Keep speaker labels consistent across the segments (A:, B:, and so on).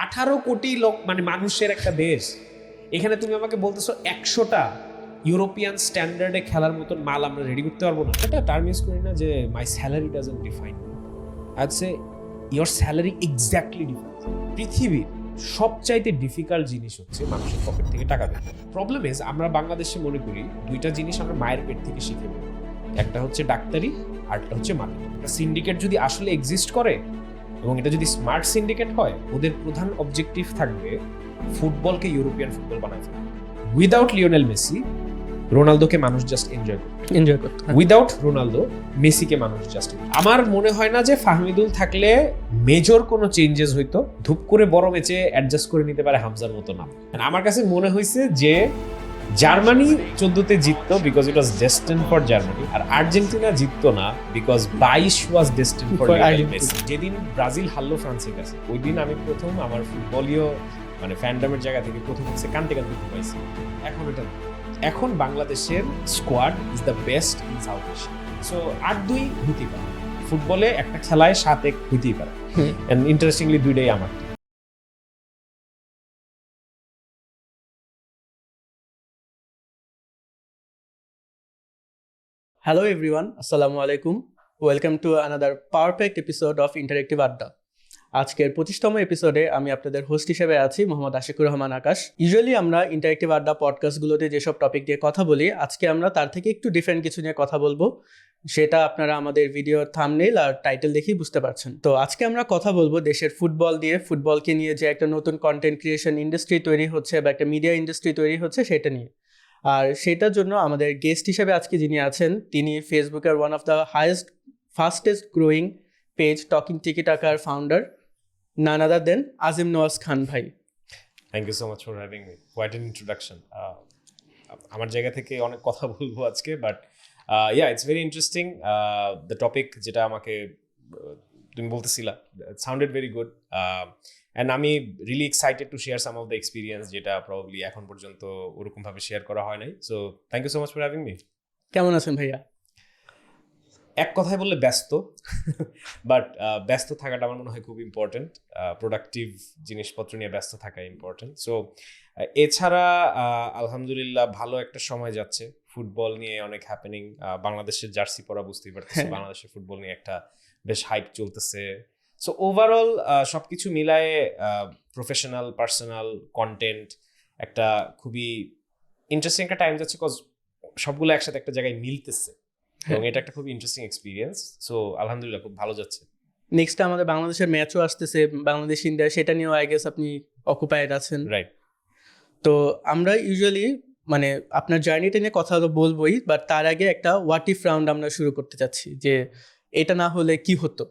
A: 18 কোটি লোক মানে মানুষের একটা দেশ, এখানে তুমি আমাকে বলতেছো 100টা ইউরোপিয়ান স্ট্যান্ডার্ডে খেলার মতন মাল আমরা রেডি করতে পারবো না। এটা টার্ম ইউজ করি না যে my salary doesn't define, I'd say your salary exactly defines. পৃথিবীর সবচাইতে ডিফিকাল্ট জিনিস হচ্ছে মানুষের পকেট থেকে টাকা দেওয়া। প্রবলেম ইজ আমরা বাংলাদেশে মনে করি দুইটা জিনিস আমরা মায়ের পেট থেকে শিখে নেব, একটা হচ্ছে ডাক্তারি আর একটা হচ্ছে মার্কেটিং। একটা সিন্ডিকেট যদি আসলে এক্সিস্ট করে এবং এটা যদি স্মার্ট সিন্ডিকেট হয়, ওদের প্রধান অবজেক্টিভ থাকবে ফুটবলকে ইউরোপিয়ান ফুটবল বানায় ফেলা। উইদাউট লিওনেল মেসি রোনালদোকে মানুষ জাস্ট এনজয় করতো, উইদাউট রোনালদো মেসিকে মানুষ জাস্ট। আমার মনে হয় না যে ফাহমিদুল থাকলে মেজর কোনো চেঞ্জেস হইতো, ধূপ করে বড় ম্যাচে অ্যাডজাস্ট করে নিতে পারে হামজার মতো নাম। আমার কাছে মনে হয়েছে যে জার্মানি 14তে জিততো because it was destined for Germany, আর আর্জেন্টিনা জিততো না because 22 was destined for Messi. যেদিন ব্রাজিল হারলো ফ্রান্সের কাছে, ওই দিন আমি প্রথম আমার ফুটবলীয় মানে ফ্যান্ডামের জায়গা থেকে প্রথম হচ্ছে কানতে পাইছি। এখন বাংলাদেশের squad is the best in south Asia. So 8-2 হইতেই পারে ফুটবলে, একটা খেলায় 7-1 হইতেই পারে। এন্ড ইন্টারেস্টিংলি দুইটাই আমার।
B: Hello everyone, Assalamu alaikum. Welcome to another perfect episode of Interactive Adda. আজকের 25তম এপিসোডে আমি আপনাদের হোস্ট হিসেবে আছি মোহাম্মদ আশিকুর রহমান আকাশ। ইউজুয়ালি আমরা ইন্টারেক্টিভ আড্ডা পডকাস্টগুলোতে যেসব টপিক দিয়ে কথা বলি, আজকে আমরা তার থেকে একটু ডিফারেন্ট কিছু নিয়ে কথা বলবো। সেটা আপনারা আমাদের ভিডিওর থাম্বনেইল আর টাইটেল দেখেই বুঝতে পারছেন। তো আজকে আমরা কথা বলবো দেশের ফুটবল দিয়ে, ফুটবলকে নিয়ে যে একটা নতুন কন্টেন্ট ক্রিয়েশন ইন্ডাস্ট্রি তৈরি হচ্ছে বা একটা মিডিয়া ইন্ডাস্ট্রি তৈরি হচ্ছে সেটা নিয়ে। আর সেটার জন্য আমাদের গেস্ট হিসেবে আজকে যিনি আছেন, তিনি ফেসবুকের one of the fastest growing page talking টিকি-টাকার founder, none other than Azim Nawaz Khan ভাই।
A: Thank you so much for having me. What an introduction. আমার জায়গা থেকে অনেক কথা বলবো আজকে, but yeah it's very interesting. The topic যেটা আমাকে তুমি বলতেছিলা, it sounded very good, and আমি really excited to share some of the experience যেটা প্রবাবলি এখন পর্যন্ত ওরকমভাবে শেয়ার করা হয় নাই। So thank you so much for having me.
B: কেমন আছেন ভাইয়া?
A: এক কথায় বললে ব্যস্ত, বাট ব্যস্ত থাকাটা আমার মনে হয় খুব ইম্পর্টেন্ট। প্রোডাক্টিভ জিনিসপত্র নিয়ে ব্যস্ত থাকা ইম্পর্টেন্ট। সো এছাড়া আলহামদুলিল্লাহ ভালো একটা সময় যাচ্ছে, ফুটবল নিয়ে অনেক হ্যাপেনিং। বাংলাদেশের জার্সি পরা বুঝতেই পারতেছি, বাংলাদেশের ফুটবল নিয়ে একটা বেশ হাইপ চলতেছে। সো ওভারঅল সবকিছু মিলায়ে প্রফেশনাল পার্সোনাল কন্টেন্ট একটা খুবই ইন্টারেস্টিং একটা টাইম যাচ্ছে, বিকজ সবগুলো একসাথে একটা জায়গায় মিলতেছে এবং এটা একটা খুব ইন্টারেস্টিং এক্সপিরিয়েন্স। সো আলহামদুলিল্লাহ খুব ভালো যাচ্ছে।
B: নেক্সট আমাদের বাংলাদেশের ম্যাচও আসতেছে, বাংলাদেশ ইন্ডিয়া, সেটা নিয়েও আই গেস আপনি অকুপাইড আছেন,
A: রাইট?
B: তো আমরা ইউজুয়ালি মানে আপনার জার্নিটা নিয়ে কথা তো বলবোই, বাট তার আগে একটা হোয়াট ইফ রাউন্ড আমরা শুরু করতে চাচ্ছি, যে এটা না হলে কি হতো।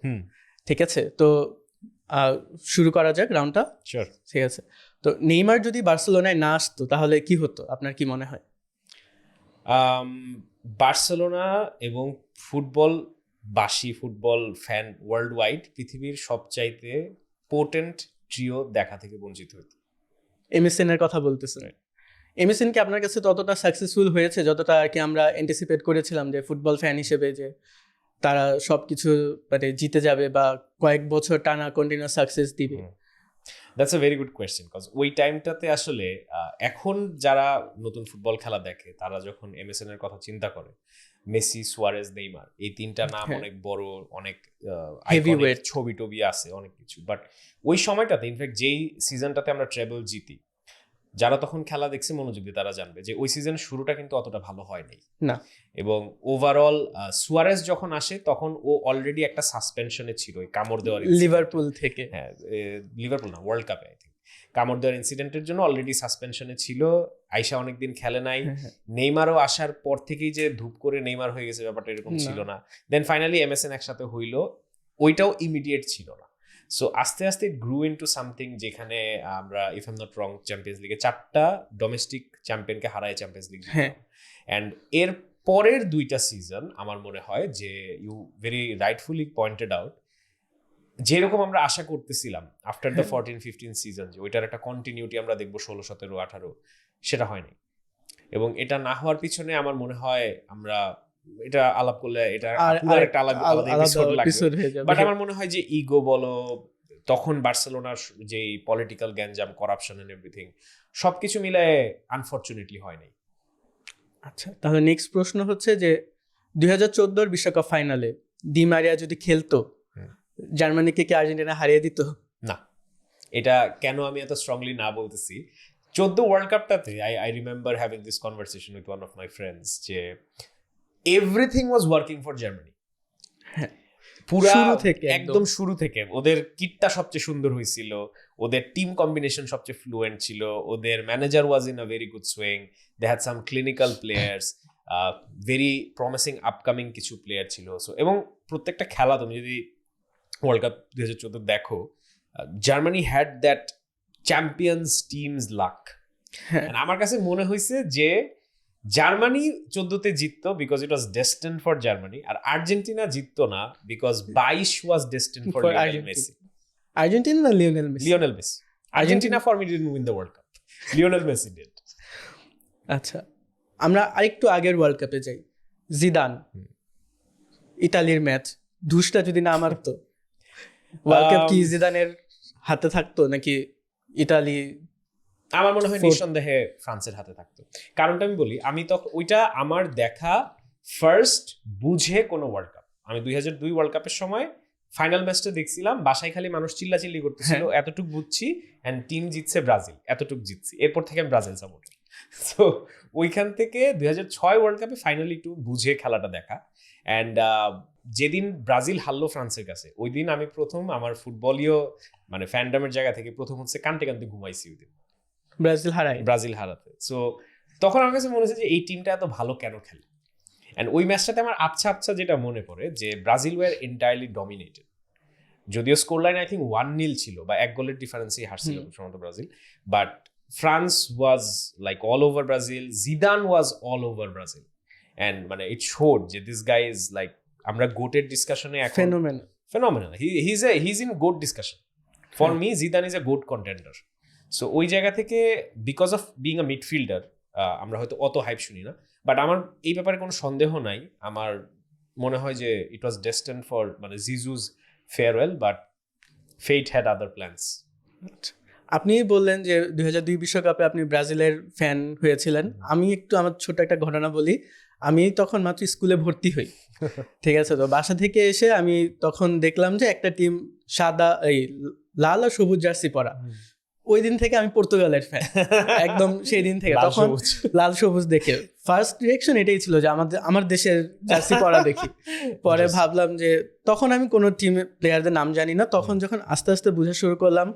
B: ঠিক আছে, তো শুরু করা যাক রাউন্ডটা।
A: শিওর।
B: ঠিক আছে, তো নেইমার যদি বার্সেলোনায় না আসতো তাহলে কি হতো আপনার কি মনে হয়?
A: বার্সেলোনা এবং ফুটবলবাসী, ফুটবল ফ্যান ওয়ার্ল্ড ওয়াইড পৃথিবীর সবচাইতে পোটেন্ট ট্রিও দেখা থেকে বঞ্চিত হতো।
B: এমএসএন এর কথা বলতেছেন? এমএসএন কি আপনার কাছে ততটা সাকসেসফুল হয়েছে যতটা আর কি আমরা অ্যান্টিসিপেট করেছিলাম, যে ফুটবল ফ্যান হিসেবে যে তারা সবকিছু মানে জিতে যাবে বা কয়েক বছর টানা কন্টিনিউয়াস সাকসেস দিবে?
A: That's a very good question, because ওই টাইমটাতে আসলে এখন যারা নতুন ফুটবল খেলা দেখে তারা যখন এমএসএন এর কথা চিন্তা করে, মেসি, সুয়ারেজ, নেইমার, এই তিনটা নাম অনেক বড়, অনেক হেভিওয়েট, ছবি টবি আছে, অনেক কিছু। বাট ওই সময়টাতে ইনফ্যাক্ট যেই সিজনটাতে আমরা ট্রেবল জিতি, যারা তখন খেলা দেখছে মনোযোগ দিয়ে তারা জানবে যে ওই সিজনের শুরুটা কিন্তু অতটা ভালো হয় নাই
B: না।
A: এবং ওভারঅল সুয়ারেজ যখন আসে তখন ও অলরেডি একটা সাসপেনশনে ছিল, কামড় দেওয়ার
B: লিভারপুল থেকে।
A: হ্যাঁ, লিভারপুল না, ওয়ার্ল্ড কাপে আই থিঙ্ক কামড় দেওয়ার ইনসিডেন্টের জন্য অলরেডি সাসপেনশনে ছিল। আইসা অনেকদিন খেলে নাই। নেইমারও আসার পর থেকেই যে ধূপ করে নেইমার হয়ে গেছে ব্যাপারটা এরকম ছিল না। দেন ফাইনালি এমএসএন একসাথে হইলো, ওইটাও ইমিডিয়েট ছিল না। সো আস্তে আস্তে ইট গ্রু ইনটু সামথিং যেখানে আমরা, if I am not wrong, champions লিগে 4টা ডোমেস্টিক চ্যাম্পিয়নকে হারায় চ্যাম্পিয়ন্স লিগ। অ্যান্ড এর পরের 2টা সিজন আমার মনে হয় যে you very rightfully pointed out, যেরকম আমরা আশা করতেছিলাম আফটার দ্য 14-15 সিজন যে ওইটার একটা কন্টিনিউটি আমরা দেখবো 16, 17, 18, সেটা হয়নি। এবং এটা না হওয়ার পিছনে আমার মনে হয় আমরা এটা আলাপ করলে এটা একটা আলাদা এপিসোড লাগবে, বাট আমার মনে হয় যে ইগো বলো, তখন বার্সেলোনার যে পলিটিক্যাল গ্যাঞ্জাম, করাপশন এন্ড এভরিথিং সবকিছু মিলে আনফরচুনেটলি হয় নাই।
B: আচ্ছা, তাহলে নেক্সট প্রশ্ন হচ্ছে যে 2014 বিশ্বকাপ ফাইনালে ডি মারিয়া যদি খেলতো, জার্মানিকে কি আর্জেন্টিনা হারিয়ে দিত?
A: না, এটা কেন আমি এত স্ট্রংলি না বলতেছি, 14 ওয়ার্ল্ড কাপটাতে I remember having this conversation with one of my friends যে everything was working for Germany. পুরা একদম শুরু থেকে ওদের কিটটা সবচেয়ে সুন্দর হয়েছিল, ওদের টিম কম্বিনেশন সবচেয়ে ফ্লুয়েন্ট ছিল, ওদের manager was in a very good swing, they had some clinical players, very promising upcoming কিছু প্লেয়ার ছিল। সো এবং প্রত্যেকটা খেলা তুমি যদি ওয়ার্ল্ড কাপ 2014 দেখো, Germany had that champions teams luck. আমার কাছে মনে হয়েছে যে জার্মানি 14তে জিততো because it was destined for Germany, আর আর্জেন্টিনা জিততো না because 22 was destined for Lionel Messi.
B: Argentina না Lionel Messi?
A: Lionel Messi. Argentina for me didn't win the world cup, Lionel Messi did.
B: আচ্ছা, আমরা আরেকটু আগের ওয়ার্ল্ড কাপে যাই। জিদান ইতালির ম্যাচ, ধুসটা যদি না মারতো, ওয়ার্ল্ড কাপ কি জিদানের হাতে থাকতো নাকি ইতালি?
A: আমার মনে হয় নিঃসন্দেহে ফ্রান্সের হাতে থাকতো। কারণটা আমি বলি, আমি তখন ওইটা আমার দেখা ফার্স্ট বুঝে কোনো ওয়ার্ল্ড কাপ। আমি 2002 ওয়ার্ল্ড কাপের সময় ফাইনাল ম্যাচটা দেখছিলাম, বাসায় খালি মানুষ চিল্লাচিল্লি করতেছিল, এতটুকু বুঝছি অ্যান্ড টিম জিতছে ব্রাজিল, এতটুকু জিতছি, এরপর থেকে আমি ব্রাজিল সাপোর্টার। সো ওইখান থেকে 2006 ওয়ার্ল্ড কাপে ফাইনালি একটু বুঝে খেলাটা দেখা। অ্যান্ড যেদিন ব্রাজিল হারলো ফ্রান্সের কাছে, ওই দিন আমি প্রথম আমার ফুটবলীয় মানে ফ্যান্ডামের জায়গা থেকে প্রথম হচ্ছে কানতে কানতে ঘুমাইছি ওই দিন, ব্রাজিল হারাতে। সো তখন আমার কাছে মনে হচ্ছে যে এই টিমটা এত ভালো কেন খেলে। অ্যান্ড ওই ম্যাচটাতে আমার আবছা আবছা যেটা মনে পড়ে যে ব্রাজিল ওয়ার এন্টায়ারলি ডমিনেটেড, যদিও স্কোর লাইন আই থিঙ্ক 1-0 ছিল বা 1 গোলের ডিফারেন্সেই হারছিল সম্ভবত Brazil, but France was like all over Brazil, Zidane was all over Brazil. And মানে ইট শোড যে দিস গাই ইজ লাইক, আমরা গোটের ডিসকাশনে phenomenal, he is in GOAT discussion. For me Zidane is a GOAT contender. So ওই জায়গা থেকে because of being a midfielder আমরা হয়তো অত হাইপ শুনি না, বাট আমার এই ব্যাপারে কোনো সন্দেহ নাই। আমার মনে হয় যে ইট ওয়াজ ডেস্টিনড ফর মানে Zizou's farewell, but fate had other plans.
B: আপনি বললেন যে 2002 বিশ্বকাপে আপনি ব্রাজিলের ফ্যান হয়েছিলেন। আমি একটু আমার ছোট একটা ঘটনা বলি। আমি তখন মাত্র স্কুলে ভর্তি হই, ঠিক আছে? তো বাসা থেকে এসে আমি তখন দেখলাম যে একটা টিম সাদা, এই লাল আর সবুজ জার্সি পরা। ওই দিন থেকে আমি পর্তুগালের ফ্যান, একদম সেই দিন থেকে। তখন লাল সবুজ দেখে ফার্স্ট রিঅ্যাকশন এটাই ছিল যে আমার দেশের জার্সি পরা দেখি। পরে ভাবলাম যে তখন আমি কোনো টিম প্লেয়ারদের নাম জানি না। তখন যখন আস্তে আস্তে বোঝা শুরু করলাম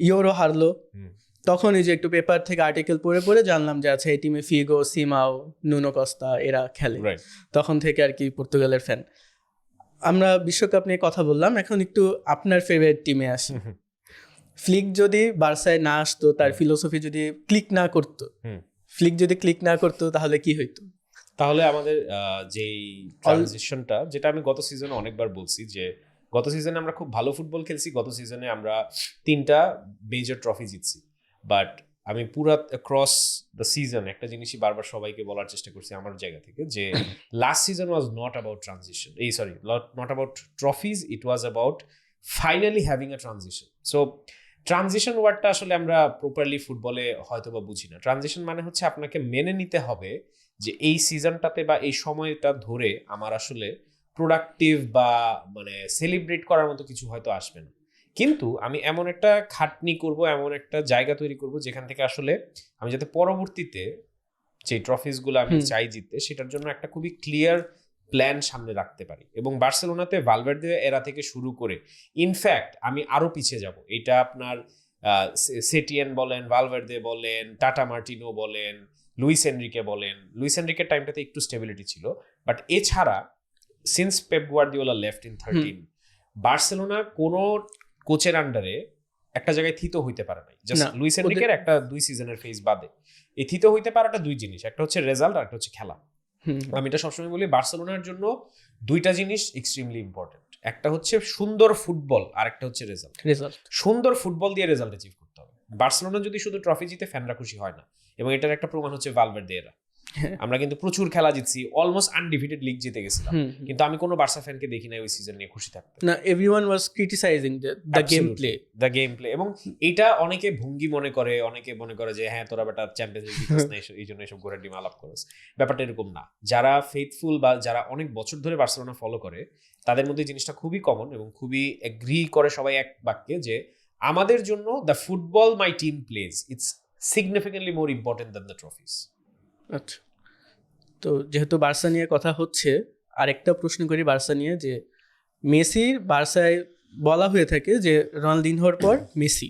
B: ইউরো হারলো, তখন এই যে একটু পেপার থেকে আর্টিকেল পড়ে পড়ে জানলাম যে আচ্ছা এই টিমে ফিগো, সিমাও, নুনো কস্তা এরা খেলে। তখন থেকে আর কি পর্তুগালের ফ্যান। আমরা বিশ্বকাপ নিয়ে কথা বললাম, এখন একটু আপনার ফেভারিট টিমে আসি। ফ্লিক যদি বার্সায় না আসতো, তার ফিলোসফি যদি ক্লিক না করতো তাহলে কি হইতো?
A: তাহলে আমাদের যেই ট্রানজিশনটা, যেটা আমি গত সিজনে অনেকবার বলছি যে গত সিজনে আমরা খুব ভালো ফুটবল খেলছি, গত সিজনে আমরা 3টা মেজর ট্রফি জিতছি, বাট আমি পুরো অ্যাক্রস দ্য সিজন একটা জিনিসই বারবার সবাইকে বলার চেষ্টা করছি আমার জায়গা থেকে যে last season was not about transition, not about trophies, it was about finally having a transition. So transition ওয়ার্ডটা আসলে আমরা প্রপারলি ফুটবলে হয়তো বা বুঝি না। ট্রানজিশন মানে হচ্ছে আপনাকে মেনে নিতে হবে যে এই সিজনটাতে বা এই সময়টা ধরে আমার আসলে প্রোডাক্টিভ বা মানে সেলিব্রেট করার মতো কিছু হয়তো আসবে না, কিন্তু আমি এমন একটা খাটনি করব, এমন একটা জায়গা তৈরি করব যেখান থেকে আসলে আমি যাতে পরবর্তীতে যে ট্রফিসগুলো আমি চাই জিততে, সেটার জন্য একটা খুবই ক্লিয়ার প্ল্যান সামনে রাখতে পারি। এবং বার্সেলোনাতে ভালভার্দে এরা থেকে শুরু করে ইনফ্যাক্ট আমি আরো পিছিয়ে যাব, এটা আপনার সেটিয়েন বলেন, ভালভার্দে বলেন, টাটা মার্টিনো বলেন, লুইস এনরিকে বলেন। লুইস এনরিকের টাইমটাতে একটু স্টেবিলিটি ছিল, বাট এছাড়া since Pep Guardiola left in 13 Barcelona কোনো কোচের আন্ডারে একটা জায়গায় থিত হইতে পারে নাই। জাস্ট লুইস এনরিকের একটা 2 সিজনের ফেজ বাদে এই থিত হইতে পারাটা দুই জিনিস, একটা হচ্ছে রেজাল্ট আর একটা হচ্ছে খেলা। আমি এটা সবসময় বলি বার্সেলোনার জন্য 2টা জিনিস এক্সট্রিমলি ইম্পর্টেন্ট, একটা হচ্ছে সুন্দর ফুটবল আর একটা হচ্ছে রেজাল্ট। সুন্দর ফুটবল দিয়ে রেজাল্ট অ্যাচিভ করতে হবে। বার্সেলোনা যদি শুধু ট্রফি জিতে ফ্যানরা খুশি হয় না, এবং এটার একটা প্রমাণ হচ্ছে ভালভার্দে এরা। আমরা কিন্তু প্রচুর খেলা জিতছি, অলমোস্ট আনডিফিটেড লিগ জিতে গেছিলাম, কিন্তু আমি কোনো বার্সা ফ্যানকে দেখি নাই ওই সিজন নিয়ে খুশি থাকতে।
B: না, everyone was criticising the game play
A: এবং এটা অনেকে ভঙ্গি মনে করে, অনেকে মনে করে যে হ্যাঁ তোরা বেটা চ্যাম্পিয়ন্স লিগ জিতছিস না এই জন্য এসব গোড়ার ডিম আলাপ করছ। ব্যাপারটা এরকম না। যারা ফেথফুল বা যারা অনেক বছর ধরে বার্সেলোনা ফলো করে তাদের মধ্যে জিনিসটা খুবই কমন এবং খুবই এগ্রি করে সবাই এক বাক্যে যে আমাদের জন্য the football my team plays it's significantly more important than the trophies.
B: আচ্ছা, তো যেহেতু বার্সা নিয়ে কথা হচ্ছে, আরেকটা প্রশ্ন করি বার্সা নিয়ে, যে মেসির বার্সায় বলা হয়ে থাকে যে রোনালদিনহোর পর মেসি,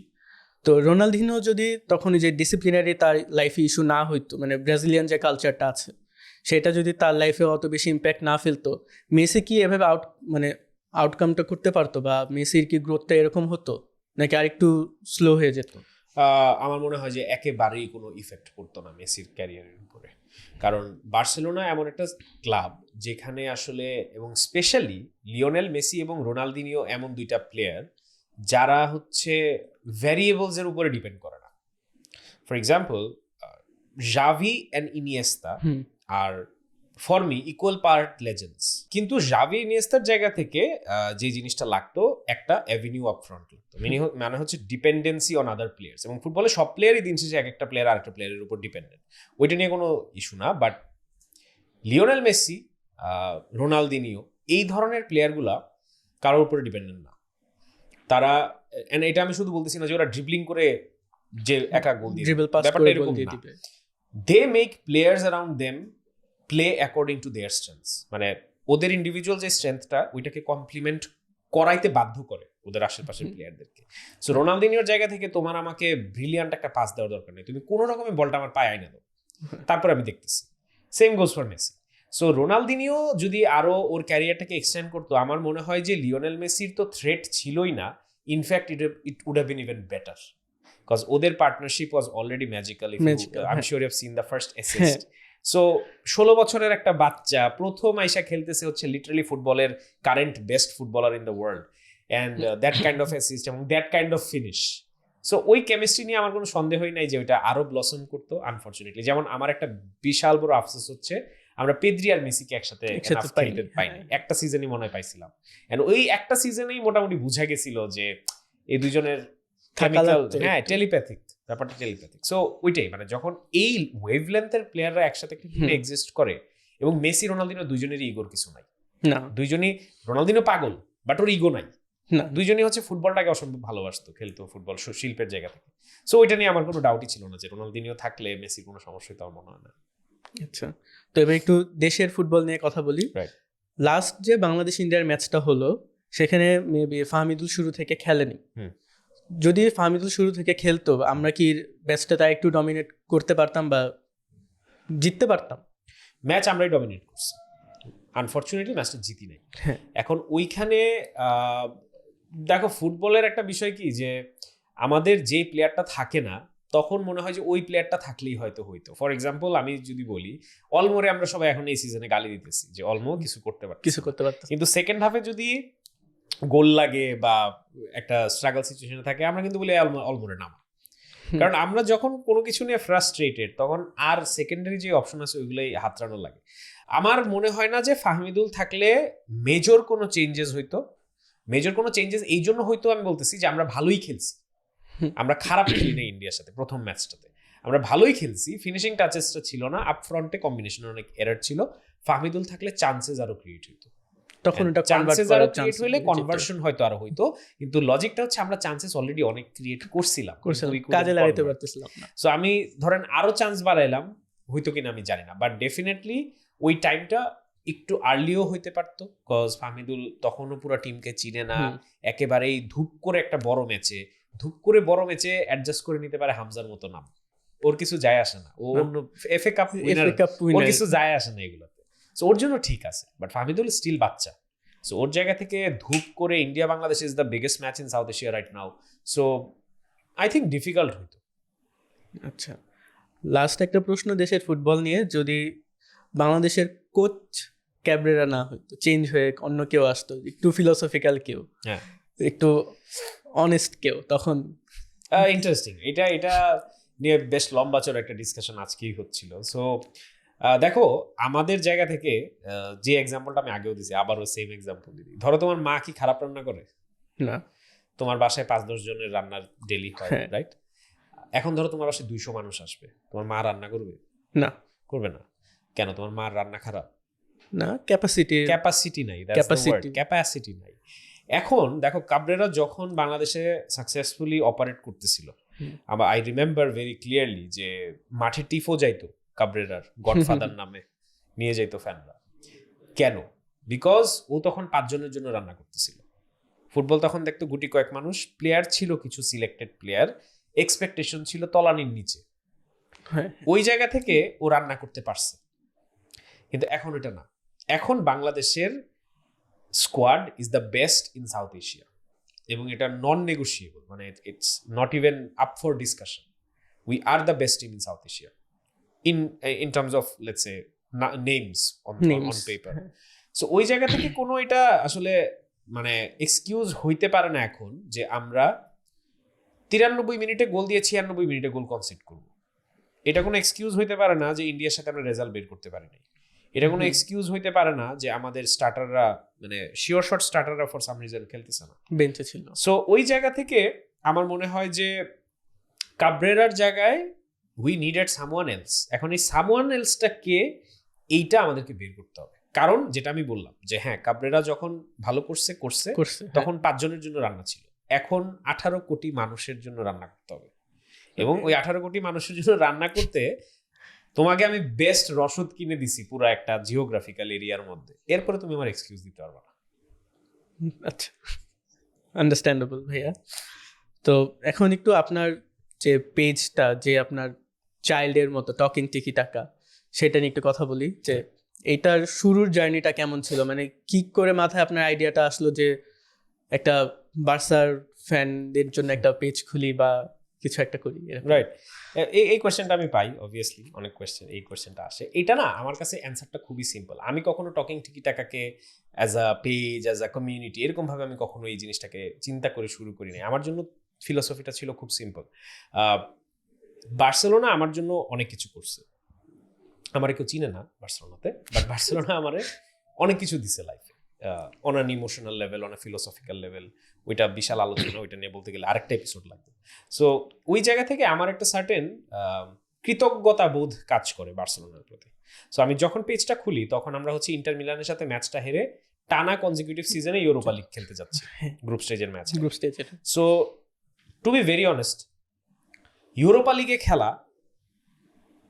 B: তো রোনালদিনহো যদি তখন যে ডিসিপ্লিনারি তার লাইফে ইস্যু না হইতো, মানে ব্রাজিলিয়ান যে কালচারটা আছে সেটা যদি তার লাইফে অত বেশি ইম্প্যাক্ট না ফেলতো, মেসি কি এভাবে আউটকামটা করতে পারতো, বা মেসির কি গ্রোথটা এরকম হতো নাকি আরেকটু স্লো হয়ে যেত?
A: আমার মনে হয় যে একেবারেই কোনো ইফেক্ট পড়তো না মেসির ক্যারিয়ারের উপরে, কারণ বার্সেলোনা এমন একটা ক্লাব যেখানে আসলে, এবং স্পেশালি লিওনেল মেসি এবং রোনালদিনিও এমন দুইটা প্লেয়ার যারা হচ্ছে ভ্যারিয়েবলসের উপরে ডিপেন্ড করে না। For example Xavi and Iniesta আর for me equal part legends, কিন্তু জাভি ইনিয়েস্তার জায়গা থেকে যে জিনিসটা লাগতো একটা অ্যাভিনিউ আপ ফ্রন্ট লাগতো, মানে হচ্ছে ডিপেন্ডেন্সি অন আদার প্লেয়ার্স, এবং ফুটবলে সব প্লেয়ারই দিন শেষে এক একটা প্লেয়ার আরেকটা প্লেয়ারের উপর ডিপেন্ডেন্ট, ওইটা নিয়ে কোনো ইস্যু না। বাট লিওনেল মেসি, রোনালদিনিও এই ধরনের প্লেয়ারগুলা কারোর উপরে ডিপেন্ডেন্ট না। তারা, এটা আমি শুধু বলতেছি না যে ওরা ড্রিবলিং করে যে একা গোল দিয়ে, ব্যাপারটা এরকম না। They make players around them play according to their strengths, মানে ওদের ইন্ডিভিজুয়াল যে স্ট্রেংথটা ওইটাকে কমপ্লিমেন্ট করাইতে বাধ্য করে ওদের আশেপাশের প্লেয়ারদেরকে। সো রোনালদিনিওর জায়গা থেকে তোমার আমাকে ব্রিলিয়ান্ট একটা পাস দেওয়ার দরকার নেই, তুমি কোনো রকমের বলটা আমার পায়ে আইনা দাও, তারপর আমি দেখতেছি। Same goes for Messi. So Ronaldinho যদি আরো ওর ক্যারিয়ারটাকে এক্সটেন্ড করতো, আমার মনে হয় যে লিওনেল মেসির তো থ্রেট ছিলই না, in fact it would have been even better, because ওদের partnership was already magical. I am sure you have seen the first assist. So 16 বছরের একটা বাচ্চা প্রথম আইসা খেলতেছে হচ্ছে লিটারালি ফুটবলের current best footballer in the world, and that kind of assist এবং that kind of finish. So ওই কেমিস্ট্রি নিয়ে আমার কোনো সন্দেহই নাই যে ওইটা আরো ব্লসম করতো। আনফর্চুনেটলি যেমন আমার একটা বিশাল বড় আফসোস হচ্ছে আমরা পেদ্রি আর মেসিকে একসাথে খেলতে পাইনি। একটা সিজনই মনে হয় পাইছিলাম, এন্ড ওই একটা সিজনেই মোটামুটি বুঝা গেছিল যে এই দুজনের কেমিক্যাল, হ্যাঁ টেলিপ্যাথিক, ব্যাপারটা টেলিপ্যাথিক। সো ওইটাই, মানে যখন এই ওয়েভলেন্থের প্লেয়াররা একসাথে এক্সিস্ট করে, এবং মেসি রোনালদিনো দুইজনেরই ইগোর কিছু নাই না, দুইজনই, রোনালদিনো পাগল বাট ওর ইগো নাই না, দুইজনই হচ্ছে ফুটবলটাকে অসম্ভব ভালোবাসতো, খেলতো ফুটবল শিল্পের জায়গা থেকে। সো ওইটা নিয়ে আমার কোনো ডাউটই ছিল না যে রোনালদিনিও থাকলে মেসির কোনো সমস্যা তো আমার মনে হয় না।
B: আচ্ছা, তো এবার একটু দেশের ফুটবল নিয়ে কথা বলি। লাস্ট যে বাংলাদেশ ইন্ডিয়ার ম্যাচটা হলো সেখানে মেবি ফাহমিদুল শুরু থেকে খেলেনি। যদি ফাহমিদুল শুরু থেকে খেলতো আমরা কি ম্যাচটা তাই একটু ডমিনেট করতে পারতাম বা জিততে পারতাম?
A: ম্যাচ আমরাই ডমিনেট করছি, আনফর্চুনেটলি ম্যাচটা জিতি নাই। এখন ওইখানে দেখো ফুটবলের একটা বিষয় কি যে আমাদের যে প্লেয়ারটা থাকে না তখন মনে হয় যে ওই প্লেয়ারটা থাকলেই হয়তো হইতো। ফর এক্সাম্পল আমি যদি বলি, অলমোরে আমরা সবাই এখন এই সিজনে গালি দিতেছি যে অলমো কিছু করতে পারতো, কিন্তু সেকেন্ড হাফে যদি গোল লাগে বা একটা স্ট্রাগল সিচুয়েশনে থাকে আমরা কিন্তু বলি অলমোরে নামা, কারণ আমরা যখন কোনো কিছু নিয়ে ফ্রাস্ট্রেটেড তখন আর সেকেন্ডারি যে অপশন আছে ওইগুলোই হাতড়ানো লাগে। আমার মনে হয় না যে ফাহমিদুল থাকলে মেজর কোনো চেঞ্জেস হইতো। মেজর কোনো চেঞ্জেস এই জন্য হয়তো আমি বলতেছি যে আমরা ভালোই খেলছি, আমরা খারাপ খেলি না ইন্ডিয়ার সাথে। প্রথম ম্যাচটাতে আমরা ভালোই খেলছি, ফিনিশিং টাচেসটা ছিল না, আপ ফ্রন্টে কম্বিনেশনের অনেক এরার ছিল। ফাহমিদুল থাকলে চান্সেস আরো ক্রিয়েট হইতো, তখন এটা চান্সেস আরো ক্রিয়েট হইলে কনভার্সন হয়তো আরো হইতো, কিন্তু লজিকটা হচ্ছে আমরা চান্সেস অলরেডি অনেক ক্রিয়েট করছিলাম, কাজে লাগাইতে পারতেছিলাম না। সো আমি ধরেন আরো চান্স বাড়াইলাম, হইতো কিনা আমি জানি না, বাট ডেফিনেটলি ওই টাইমটা একটু আর্লিও হইতে পারতো, কজ ফাহমিদুল তখনও পুরো টিমকে চিনে না, একেবারেই ধূপ করে একটা বড় ম্যাচে অ্যাডজাস্ট করে নিতে পারে হামজার মতো নাম, ওর কিছু যায় আসে না, ও অন্য এফএ কাপ উইনার, ওর কিছু যায় আসে না এগুলোতে। সো ওর জন্য ঠিক আছে, বাট ফাহমিদুল স্টিল বাচ্চা। সো ওর জায়গা থেকে ধূপ করে India Bangladesh is the biggest match in south Asia right now, so I think difficult হইতো।
B: আচ্ছা, লাস্ট একটা প্রশ্ন দেশের ফুটবল নিয়ে, যদি বাংলাদেশের কোচ ক্যাবরেরা না হইতো, চেঞ্জ হয়ে অন্য কেউ আসতো, একটু ফিলোসফিক্যাল কেউ, একটু অনেস্ট কেউ, তখন
A: ইন্টারেস্টিং। এটা নিয়ে বেশ লম্বা চড় একটা ডিসকাশন আজকেই হচ্ছিল। সো দেখো আমাদের জায়গা থেকে যে এক্সাম্পলটা আমি আগেও দিছি আবারও সেম এক্সাম্পল দিই। ধরো তোমার মা কি খারাপ রান্না করে?
B: না।
A: তোমার বাসায় 5-10 জনের রান্নার ডেলি হয়,
B: হ্যাঁ।
A: রাইট? এখন ধরো তোমার বাসায় 200 মানুষ আসবে, তোমার মা রান্না করবে?
B: না,
A: করবে না। কেন? তোমার মার রান্না খারাপ?
B: না, ক্যাপাসিটি
A: নাই, ক্যাপাসিটি নাই। এখন দেখো কাবরেরা যখন বাংলাদেশে সাকসেসফুলি অপারেট করতেছিল, আবার আই রিমেম্বার ভেরি ক্লিয়ারলি যে মাঠে টিফো যাইতো কাবরেরার গডফাদার নামে, নিয়ে যাইতো ফ্যানরা। কেন? বিকজ ও তখন 5 জনের জন্য রান্না করতেছিল। ফুটবল তখন দেখতো গুটি কয়েক মানুষ, প্লেয়ার ছিল কিছু সিলেক্টেড প্লেয়ার, এক্সপেকটেশন ছিল তলানির নিচে। ওই জায়গা থেকে ও রান্না করতে পারছে। কিন্তু এখন এটা না। এখন বাংলাদেশের squad is the best in south Asia, এবং এটা নন নেগোশিয়েবল, মানে it's not even up for discussion. We are the best team in south Asia in terms of let's say names on paper. So ওই জায়গা থেকে কোনো এটা আসলে মানে এক্সকিউজ হইতে পারে না এখন যে আমরা 93 মিনিটে গোল দিয়ে 96 মিনিটে গোল কনসিড করবো। এটা কোনো এক্সকিউজ হইতে পারে না যে ইন্ডিয়ার সাথে আমরা রেজাল্ট বের করতে পারিনি। এটা কোনো এক্সকিউজ হইতে পারে না যে আমাদের স্টার্টাররা মানে শিওর শট স্টার্টাররা ফর সাম রিজন খেলতেছে না,
B: বেঞ্চে ছিল।
A: সো ওই জায়গা থেকে আমার মনে হয় যে কাবরেরার জায়গায় উই নিডেড সামওয়ান এলস। এখন এই সামওয়ান এলসটা কে, এইটা আমাদেরকে বের করতে হবে। কারণ যেটা আমি বললাম যে হ্যাঁ কাবরেরা যখন ভালো করছে তখন 5 জনের জন্য রান্না ছিল। এখন 18 কোটি মানুষের জন্য রান্না করতে হবে, এবং ওই 18 কোটি মানুষের জন্য রান্না করতে তোমাকে আমি বেস্ট রসদ কিনে দিছি পুরো একটা জিওগ্রাফিক্যাল এরিয়ার মধ্যে। এরপরে তুমি আমার এক্সকিউজ দিতে পারবে না।
B: আচ্ছা, আন্ডারস্ট্যান্ডেবল ভাইয়া। তো এখন একটু আপনার যে পেজটা, যে আপনার চাইল্ডের মতো টকিং টিকি টাকা, সেটা নিয়ে একটু কথা বলি। যে এইটার শুরুর জার্নিটা কেমন ছিল, মানে কি করে মাথায় আপনার আইডিয়াটা আসলো যে একটা বার্সার ফ্যানদের জন্য একটা পেজ খুলি বা কিছু একটা করি?
A: রাইট, এই কোয়েশ্চেনটা আমি পাই, অবভিয়াসলি অনেক কোয়েশ্চেন এই কোয়েশ্চেনটা আসে। এটা না আমার কাছে অ্যান্সারটা খুবই সিম্পল। আমি কখনো টকিং টিকি টাকাকে as a page, as a community এরকম ভাবে আমি কখনো এই জিনিসটাকে চিন্তা করে শুরু করিনি। আমার জন্য ফিলোসফিটা ছিল খুব সিম্পল। বার্সেলোনা আমার জন্য অনেক কিছু করছে। আমার কেউ চিনে না বার্সেলোনাতে, বাট বার্সেলোনা আমারে অনেক কিছু দিছে লাইফে, on an emotional level, on a philosophical level. ওইটা বিশাল আলোচনা, ওইটা নিয়ে বলতে গেলে আরেকটা এপিসোড লাগবে। সো ওই জায়গা থেকে আমার একটা সার্টেন কৃতজ্ঞতা বোধ কাজ করে বার্সেলোনার প্রতি। সো আমি যখন পেজটা খুলি তখন আমরা হচ্ছে ইন্টার মিলানের সাথে ম্যাচটা হেরে টানা কনজিকিউটিভ সিজনে ইউরোপা লিগ খেলতে যাচ্ছি, গ্রুপ স্টেজের match. So to be very honest, Europa লিগে খেলা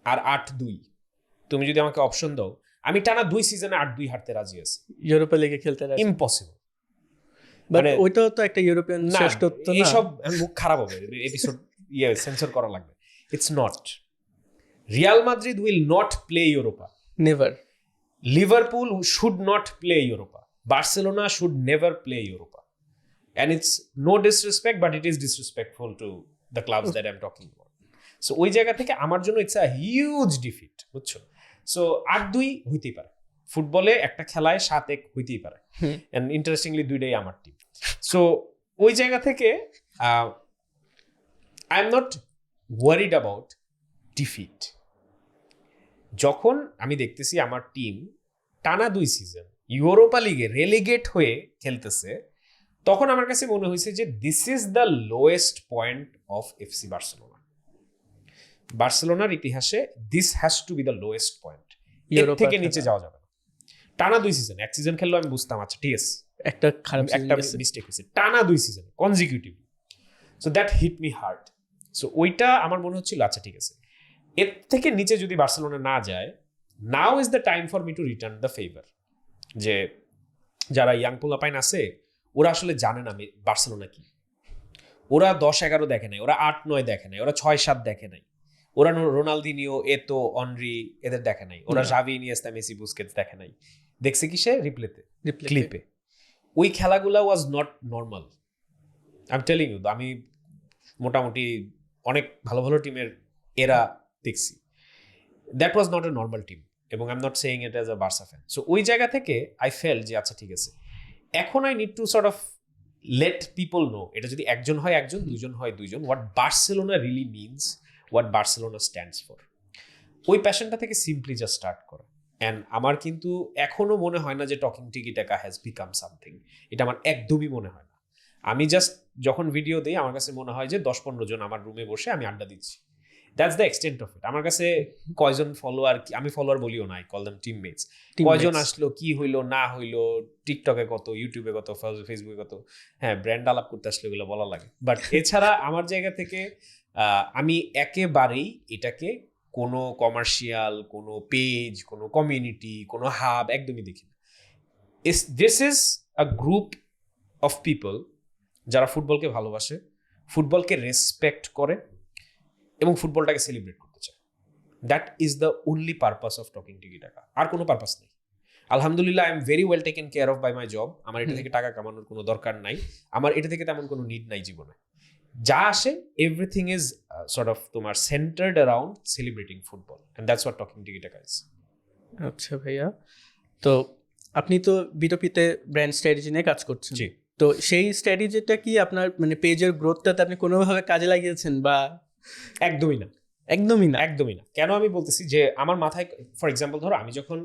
A: আর 8-2, তুমি যদি আমাকে অপশন দাও, আমি টানা 2 সিজনে 8-2 হারতে রাজি আছি।
B: ইউরোপা লিগে খেলতে রাজি?
A: ইম্পসিবল।
B: মানে ওইটা তো একটা ইউরোপিয়ান শ্রেষ্ঠত্ব না।
A: এইসব মুখ খারাপ হবে, এপিসোড সেন্সর করা লাগবে। It's not. Real Madrid will not play Europa, never. Liverpool should not play Europa, Barcelona should never play Europa. And it's no disrespect, but it is disrespectful to the clubs that I'm talking about. So ওই জায়গা থেকে আমার জন্য it's a huge defeat, বুঝছো? So 8-2 হইতেই পারে, ফুটবলে একটা খেলায় 7-1 হইতেই পারে, এন্ড ইন্টারেস্টিংলি দুইটাই আমার টিম। সো ওই জায়গা থেকে I am not worried about defeat. যখন আমি দেখতেছি আমার টিম টানা 2 সিজন ইউরোপা লিগে রেলিগেট হয়ে খেলতেছে, তখন আমার কাছে মনে হয়েছে যে this is the lowest point of FC Barcelona. বার্সেলোনার ইতিহাসে this has to B the lowest point. এর থেকে নিচে যাওয়া যাবে না। টানা 2 সিজন, এক সিজন খেললো আমি বুঝতাম আচ্ছা ঠিক আছে, একটা মিস্টেক হয়েছে। টানা 2 season consecutive, so that hit me hard. So ওইটা আমার মনে হচ্ছিল আচ্ছা ঠিক আছে, এর থেকে নিচে যদি বার্সেলোনা না যায়, now is the time for me to return the favour. যে যারা ইয়াং পোলাপাইন আছে ওরা আসলে জানে না বার্সেলোনা কি। ওরা 10-11 দেখে নাই, ওরা 8-9 দেখে নাই, ওরা 6-7 দেখে নাই, ওরা রোনালদিনিও, এতো, অনরি এদের দেখে নাই, ওরা জাভি, ইনিয়েস্তা, মেসি, বুস্কেটস দেখে নাই। দেখছে কি সে রিপ্লেতে, ক্লিপে। ওই খেলাগুলা was not normal. I am telling you, আমি মোটামুটি অনেক ভালো ভালো টিমের এরা দেখছি। That was not a normal team, এবং I am not saying it as a Barca fan. So ওই জায়গা থেকে আই ফেল যে আচ্ছা ঠিক আছে, এখন I need to sort of let people know, এটা যদি একজন হয় একজন, দুজন হয় দুইজন, what Barcelona really means, what Barcelona stands for. ওই প্যাশনটা থেকে সিম্পলি জাস্ট স্টার্ট করো। অ্যান্ড আমার কিন্তু এখনো মনে হয় না যে টকিং টিকি টাকা হ্যাজ বিকাম সামথিং, এটা আমার একদমই মনে হয় না। আমি জাস্ট যখন ভিডিও দিই আমার কাছে মনে হয় যে 10-15 জন আমার রুমে বসে আমি আড্ডা দিচ্ছি, that's the extent of it. আমার কাছে কয়জন ফলোয়ার, আমি ফলোয়ার বলিও না, আই কল দেম টিমমেটস, কয়জন আসলো, কি হইলো না হইলো, টিকটকে কত, ইউটিউবে কত, ফেসবুকে কত, হ্যাঁ ব্র্যান্ড আলাপ করতে আসলে এগুলো বলা লাগে। বাট এছাড়া আমার জায়গা থেকে আমি একেবারেই এটাকে কোনো কমার্শিয়াল, কোনো পেজ, কোনো কমিউনিটি, কোনো হাব একদমই দেখি না। This is a group of people যারা ফুটবলকে ভালোবাসে, ফুটবলকে রেসপেক্ট করে এবং ফুটবলটাকে সেলিব্রেট করতে চায়। That is the only purpose of talking tiki taka, আর কোনো পারপাস নেই। আলহামদুলিল্লাহ I am very well taken care of by my job. আমার এটা থেকে টাকা কামানোর কোনো দরকার নাই, আমার এটা থেকে তেমন কোনো নিড নাই জীবনে। যা আসে এভরিথিং ইজ সর্ট অফ তোমার centred around celebrating football, and that's what talking tiki টাকা ইজ।
B: আচ্ছা ভাইয়া, তো আপনি তো বিটপিতে ব্র্যান্ড স্ট্র্যাটেজি নিয়ে কাজ করছেন,
A: জি।
B: তো সেই স্ট্র্যাটেজিটা কি আপনার মানে পেজের গ্রোথটাতে আপনি কোনোভাবে কাজে লাগিয়েছেন বা?
A: একদমই না,
B: একদমই না।
A: একদমই না। কেন আমি বলতেছি যে আমার মাথায়, ফর এক্সাম্পল ধরো আমি যখন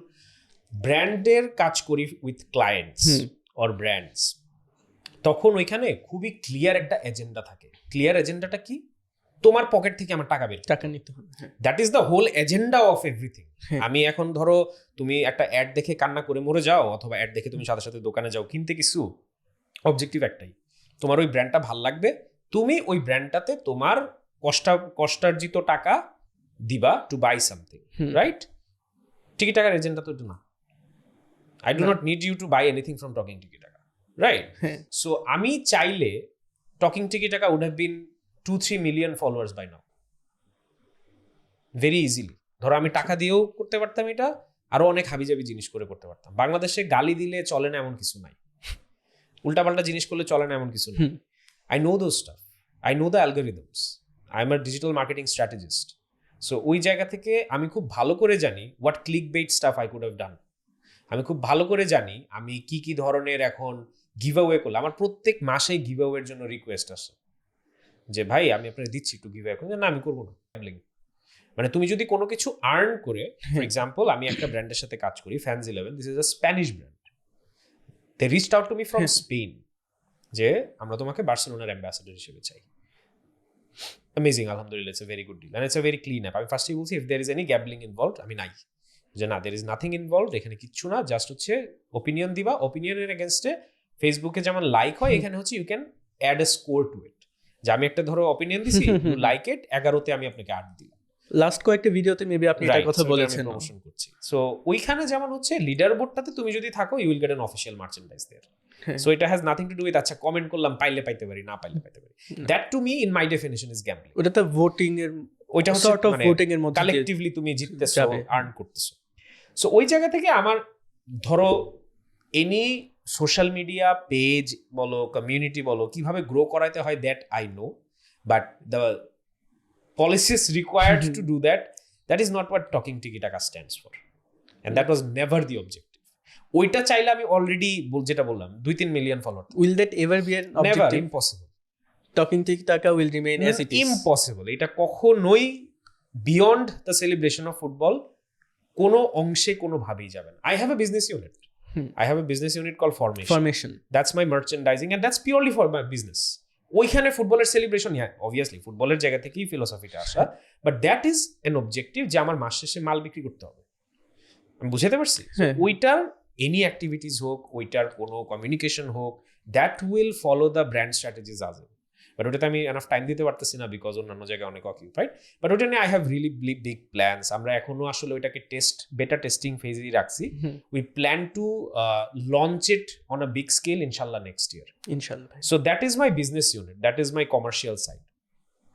A: ব্র্যান্ডের কাজ করি উইথ ক্লায়েন্টস অর ব্র্যান্ডস, তখন ওইখানে খুবই ক্লিয়ার একটা এজেন্ডা থাকে। ক্লিয়ার এজেন্ডাটা কি? তোমার পকেট থেকে আমার টাকা বের,
B: টাকা নিতে হবে।
A: That is the whole agenda of everything. আমি এখন ধরো তুমি একটা অ্যাড দেখে কান্না করে মরে যাও, অথবা অ্যাড দেখে তুমি সাথে সাথে দোকানে যাও কিনতে, কিছু অবজেক্টিভ একটাই, তোমার ওই ব্র্যান্ডটা ভাল লাগবে, তুমি ওই ব্র্যান্ডটাতে তোমার কষ্টার্জিত টাকা দিবা টু বাই সামথিং, রাইট? টিকি টাকার এজেন্ডা তো এটা না। I do not need you to buy anything from talking tiki taka, right? So আমি চাইলে talking tiki taka would have been 2-3 million followers by now, very easily. ধরো আমি টাকা দিয়েও করতে পারতাম এটা, আরো অনেক হাবিজাবি জিনিস করে করতে পারতাম। বাংলাদেশে গালি দিলে চলে না এমন কিছু নাই, উল্টাপাল্টা জিনিস করলে চলে না এমন কিছু নাই। I know those staff, I know the algorithms, I am a digital marketing strategist. So ওই জায়গা থেকে আমি খুব ভালো করে জানি what click bait staff I could have ডান। আমি খুব ভালো করে জানি আমি কি কি ধরনের এখন গিভ অ্যাওয়ে করলে। আমার প্রত্যেক মাসেই গিভ অ্যাওয়ের জন্য রিকোয়েস্ট আসে যে ভাই আমি আপনাকে দিচ্ছি একটু গিভ অ্যাওয়ে করুন। না আমি করবো না। মানে তুমি যদি কোনো কিছু আর্ন করে, ফর এক্সাম্পল আমি একটা ব্র্যান্ডের সাথে কাজ করি, fans 11, this is a Spanish brand, they reached out to me from Spain যে আমরা তোমাকে বার্সেলোনার অ্যাম্বাসেডর হিসেবে চাই। অ্যামেজিং, আলহামদুলিল্লাহ, it's a very good deal and it's a very clean app. আমি ফার্স্টেই বলছি if there is any gambling involved, আমি নাই, যে না দের ইজ নাথিং ইনভলভড, এখানে কিচ্ছু না, জাস্ট হচ্ছে ওপিনিয়ন দিবা, ওপিনিয়নের এগেনস্টে ফেসবুকে যেমন লাইক হয় এখানে হচ্ছে you can add a score to it, যে আমি একটা ধরো ওপিনিয়ন দিছি, ইউ লাইক ইট, 11তে আমি আপনাকে 8 দিলাম।
B: লাস্ট কয়েকটা ভিডিওতে মেবি আপনি এটার কথা বলেছেন,
A: প্রমোশন করছি। সো ওইখানে যেমন হচ্ছে লিডার বোর্ডটাতে তুমি যদি থাকো you will get an official merchandise there. So এটা has nothing to do with আচ্ছা কমেন্ট করলাম পাইলে পাইতে পারি, না পাইলে পাইতে পারি। That to me in my definition is gambling.
B: ওটা তো ভোটিং এর,
A: ওইটা হচ্ছে
B: সর্ট অফ ভোটিং এর মধ্যে
A: কালেক্টিভলি তুমি জিততেছো, আর্ন করতেছো। সো ওই জায়গা থেকে আমার ধরো এনি সোশ্যাল মিডিয়া পেজ বলো, কমিউনিটি বলো, কিভাবে গ্রো করাইতে হয় that I know, but the policies required to do that is not what Talking Tiki-Taka stands for, and that was never the objective. ওইটা চাইলে আমি অলরেডি যেটা বললাম 2-3 million follower.
B: Will that ever be an objective?
A: Never, impossible.
B: Talking Tiki-Taka will remain as it is.
A: Impossible. এটা কখনোই beyond the celebration of football কোনো অংশে কোনো ভাবেই যাবে না। I have a business unit. I have a business unit called Formation. That's my merchandising and that's purely for my business. ওইখানে ফুটবলের সেলিব্রেশন, হ্যাঁ অবভিয়াসলি ফুটবলের জায়গা থেকেই ফিলোসফিটা আসা, but that is an objective যে আমার মাস শেষে মাল বিক্রি করতে হবে। আমি বুঝাতে পারছি? ওইটার এনি অ্যাক্টিভিটিস হোক, ওইটার কোনো কমিউনিকেশন হোক, that will follow the brand strategies আজ। বাট ওটাতে আমি এনাফ টাইম দিতে পারতেছি না বিকজ অন্যান্য জায়গায় অনেক অকিউপাইড। বাট ওটা নিয়ে I have really big plans. আমরা এখনো আসলে ওইটাকে বেটা টেস্টিং ফেজেই রাখছি। We plan to launch it on a big scale ইনশাল্লাহ নেক্সট ইয়ার, ইনশাল্লাহ। So that is my business unit, that is my commercial side.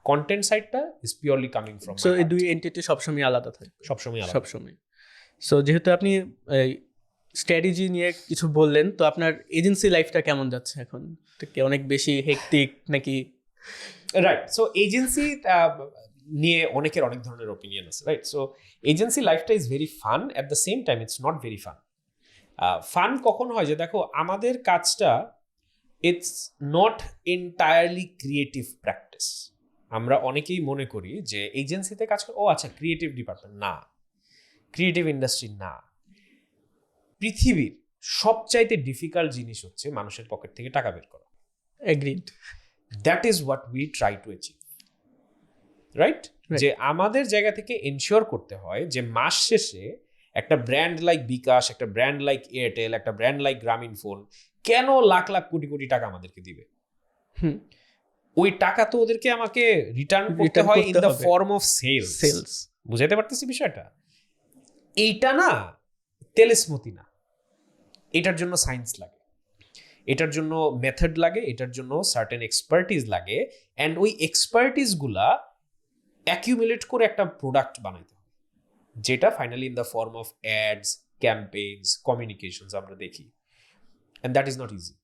A: Content সাইডটা is purely coming from,
B: so এই দুই এন্টিটি সবসময় আলাদা থাকে, সবসময়। সো যেহেতু আপনি স্ট্র্যাটেজি নিয়ে কিছু বললেন, তো আপনার এজেন্সি লাইফটা কেমন যাচ্ছে এখন? অনেক বেশি হেক্টিক নাকি?
A: রাইট, সো এজেন্সি নিয়ে অনেকের অনেক ধরনের ওপিনিয়ন আছে, রাইট? সো এজেন্সি লাইফটা is very fun, at the same time it's not very fun. Fun কখন হয় যে দেখো আমাদের কাজটা it's not entirely creative practice. আমরা অনেকেই মনে করি যে এজেন্সিতে কাজ করে ও আচ্ছা ক্রিয়েটিভ ডিপার্টমেন্ট, না, ক্রিয়েটিভ ইন্ডাস্ট্রি না। পৃথিবীর সবচাইতে ডিফিকাল্ট জিনিস হচ্ছে মানুষের পকেট থেকে টাকা বের করা।
B: Agreed.
A: That is what we try to achieve, right? যে আমাদের জায়গা থেকে এনশিওর করতে হয় যে মাস শেষে একটা ব্র্যান্ড লাইক বিকাশ, একটা ব্র্যান্ড লাইক এয়ারটেল, একটা ব্র্যান্ড লাইক গ্রামীণ ফোন কেন লাখ লাখ কোটি কোটি টাকা আমাদেরকে দিবে। ওই টাকা তো ওদেরকে আমাকে রিটার্ন করতে হয় in the form of sales. বুঝাইতে পারতেছি বিষয়টা? এইটা না তেলেসমতি না, এটার জন্য সায়েন্স লাগে, এটার জন্য মেথড লাগে, এটার জন্য সার্টেন এক্সপার্টিস লাগে, অ্যান্ড ওই এক্সপার্টিস গুলা অ্যাকিউমুলেট করে একটা প্রোডাক্ট বানাইতে হয়, যেটা finally in the form of ads, campaigns, communications আমরা দেখি। And that is not easy.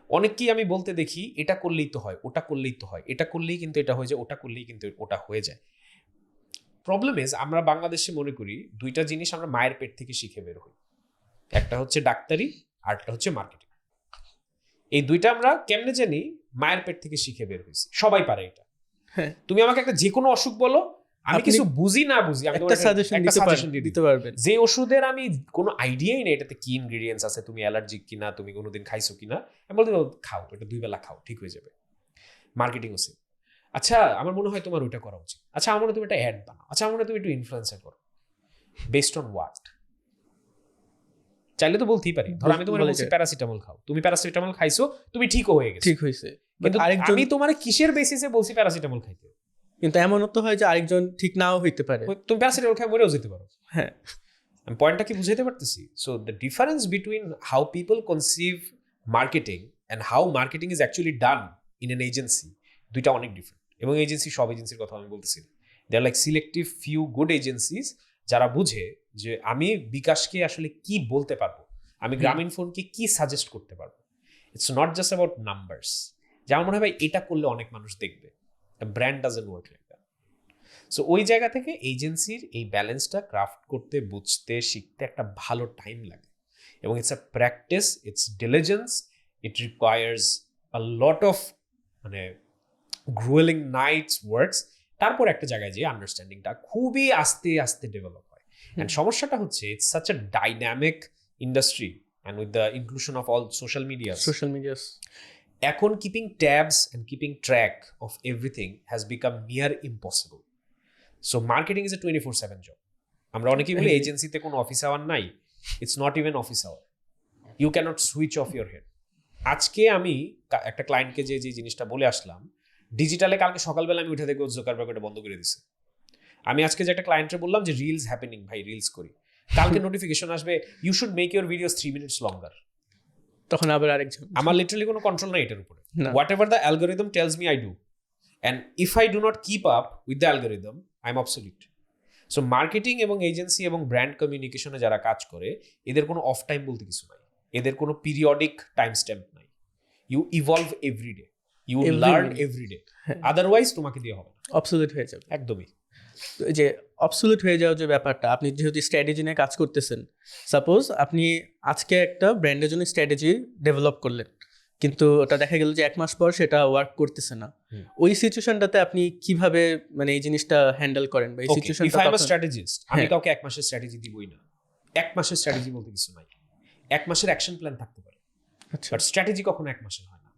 A: অনেককেই আমি বলতে দেখি এটা করলেই তো হয়, ওটা করলেই তো হয়, এটা করলেই কিন্তু এটা হয়ে যায়, ওটা করলেই কিন্তু ওটা হয়ে যায়। প্রবলেম ইজ আমরা বাংলাদেশে মনে করি দুইটা জিনিস আমরা মায়ের পেট থেকে শিখে বের হই, একটা হচ্ছে ডাক্তারি, আরটা হচ্ছে মার্কেটিং। এই দুইটা আমরা কেমনে জানি মায়ের পেট থেকে শিখে বের হয়েছি, সবাই পারে এটা। তুমি আমাকে একটা যে কোনো অসুখ বলো, আমি কিছু বুঝি না বুঝি আমি একটা সাজেশন দিতে পারবেন। যে ওষুধের আমি কোনো আইডিয়াই নেই এটাতে কি ইনগ্রেডিয়েন্টস আছে, তুমি অ্যালার্জিক কিনা, তুমি কোনোদিন খাইছো কিনা, আমি বলতে খাও, এটা 2 বেলা খাও, ঠিক হয়ে যাবে। মার্কেটিং আছে, আচ্ছা আমার মনে হয় তোমার ওইটা করা উচিত, আচ্ছা আমার মনে হয় তুমি একটা অ্যাড বানাও, আচ্ছা আমার মনে হয় তুমি একটু ইনফ্লুয়েন্সার করো। Based on what? চাইলে তো বলতেই পারি, ধরো আমি তোমার বলছি প্যারাসিটামল খাও, তুমি প্যারাসিটামল খাইছো, তুমি ঠিকও হয়ে গেছো, ঠিক হয়েছে, কিন্তু আমি তোমার কিসের বেসিসে বলছি প্যারাসিটামল খাইতে?
B: কিন্তু এমনও তো হয় যে আরেকজন ঠিক নাও হইতে পারে,
A: তুমি প্যারাসিটামল খাই মরেও যেতে পারো। হ্যাঁ, আমি পয়েন্টটা কি বুঝাইতে পারতেছি? So the difference between how people conceive marketing and how marketing is actually done in an agency, দুইটা অনেক ডিফারেন্ট। এবং এজেন্সি, সব এজেন্সির কথা আমি বলতেছি, they are like selective few good agencies যারা বুঝে যে আমি বিকাশকে আসলে কি বলতে পারবো, আমি গ্রামীণ ফোনকে কি সাজেস্ট করতে পারবো। It's not just about numbers. যেমন মনে হয় ভাই এটা করলে অনেক মানুষ দেখবে, brand doesn't work like that. So ওই জায়গা থেকে এজেন্সির এই ব্যালেন্সটা ক্রাফট করতে, বুঝতে, শিখতে একটা ভালো টাইম লাগে, এবং it's a practice, it's diligence, it requires a lot of মানে গ্রোয়েলিং নাইটস ওয়ার্কস। তারপর একটা জায়গায় যে আন্ডারস্ট্যান্ডিংটা খুবই আস্তে আস্তে ডেভেলপ হয়। অ্যান্ড সমস্যাটা হচ্ছে it's such a dynamic industry, and with the inclusion of all social medias, এখন keeping tabs and keeping track of everything has become near impossible. So marketing is a 24/7 job. আমরা অনেকেই বলি এজেন্সিতে কোনো office hour নাই, it's not even office hour, you can't switch off your head. আজকে আমি একটা ক্লায়েন্টকে যে জিনিসটা বলে আসলাম ডিজিটালে, কালকে সকালবেলা আমি উঠে দেখবো জোকারবার্গ এটা বন্ধ করে দিছে। আমি আজকে যে একটা ক্লায়েন্টকে বললাম যে রিলস হ্যাপেনিং, ভাই রিলস করি, কালকে নোটিফিকেশন আসবে you should make your videos 3 minutes longer.
B: তখন আবার আরেকজন,
A: আমার লিটারালি কোনো কন্ট্রোল নাই এটার উপরে। What ever the algorithm tales me I do, and if I do not keep up with the algorithm I am absolute. So marketing এবং agency এবং ব্র্যান্ড কমিউনিকেশনে যারা কাজ করে এদের কোনো অফ টাইম বলতে কিছু নাই, এদের কোনো পিরিয়ডিক টাইম স্ট্যাম্প নাই। You evolve everyday, you learn everyday, otherwise তোমাকে দিয়ে হবে না,
B: অবসলিউট হয়ে যাবে।
A: একদমই
B: যে অবসলিউট হয়ে যাওয়ার যে ব্যাপারটা, আপনি যেহেতু স্ট্র্যাটেজি নিয়ে কাজ করতেছেন, সাপোজ আপনি আজকে একটা ব্র্যান্ডের জন্য স্ট্র্যাটেজি ডেভেলপ করলেন, কিন্তু ওটা দেখা গেল যে 1 মাস পর সেটা ওয়ার্ক করতেছে না, ওই সিচুয়েশনটাতে আপনি কিভাবে মানে এই জিনিসটা হ্যান্ডেল করেন? বা এই সিচুয়েশনটা,
A: if I am a strategist, আমি কাউকে 1 মাসের স্ট্র্যাটেজি দিবই না। 1 মাসের স্ট্র্যাটেজি বলতে কিছু নাই, 1 মাসের অ্যাকশন প্ল্যান থাকতে পারে, বাট স্ট্র্যাটেজি কখনো 1 মাসের হয় না।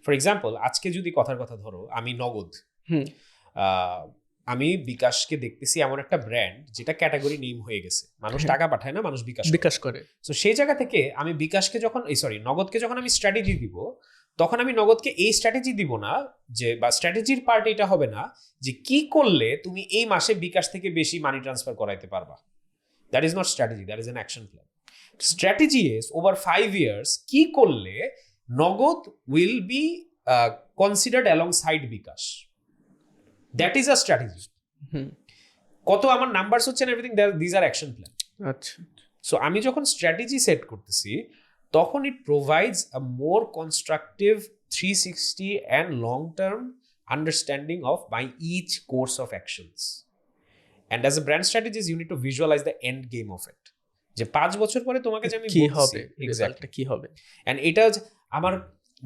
A: ফর এক্সাম্পল, আজকে যদি কথার কথা ধরো, আমি নগদ, আমি বিকাশকে দেখতেছি এমন একটা ব্র্যান্ড যেটা ক্যাটাগরি নেম হয়ে গেছে, মানুষ টাকা পাঠায় না, মানুষ বিকাশ করে। তো সেই জায়গা থেকে আমি বিকাশকে যখন নগদকে যখন আমি স্ট্র্যাটেজি দিব, তখন আমি নগদকে এই স্ট্র্যাটেজি দিব না যে, বা স্ট্র্যাটেজির পার্ট এটা হবে না যে কি করলে তুমি এই মাসে বিকাশ থেকে বেশি মানি ট্রান্সফার করাইতে পারবা। That is not strategy, that is an action plan. Strategy is over 5 years কি করলে Nagad will be considered alongside bKash. That is a strategy. কত আমার নাম্বারস হচ্ছে না, everything, this are action plan. আচ্ছা, সো আমি যখন স্ট্র্যাটেজি সেট করতেছি তখন it provides a more constructive 360 and long term understanding of my each course of actions. And as a brand strategist you need to visualize the end game of it, যে 5 বছর পরে তোমাকে যে আমি
B: কি হবে, এক্স্যাক্টলি কি হবে।
A: অ্যান্ড এটা আমার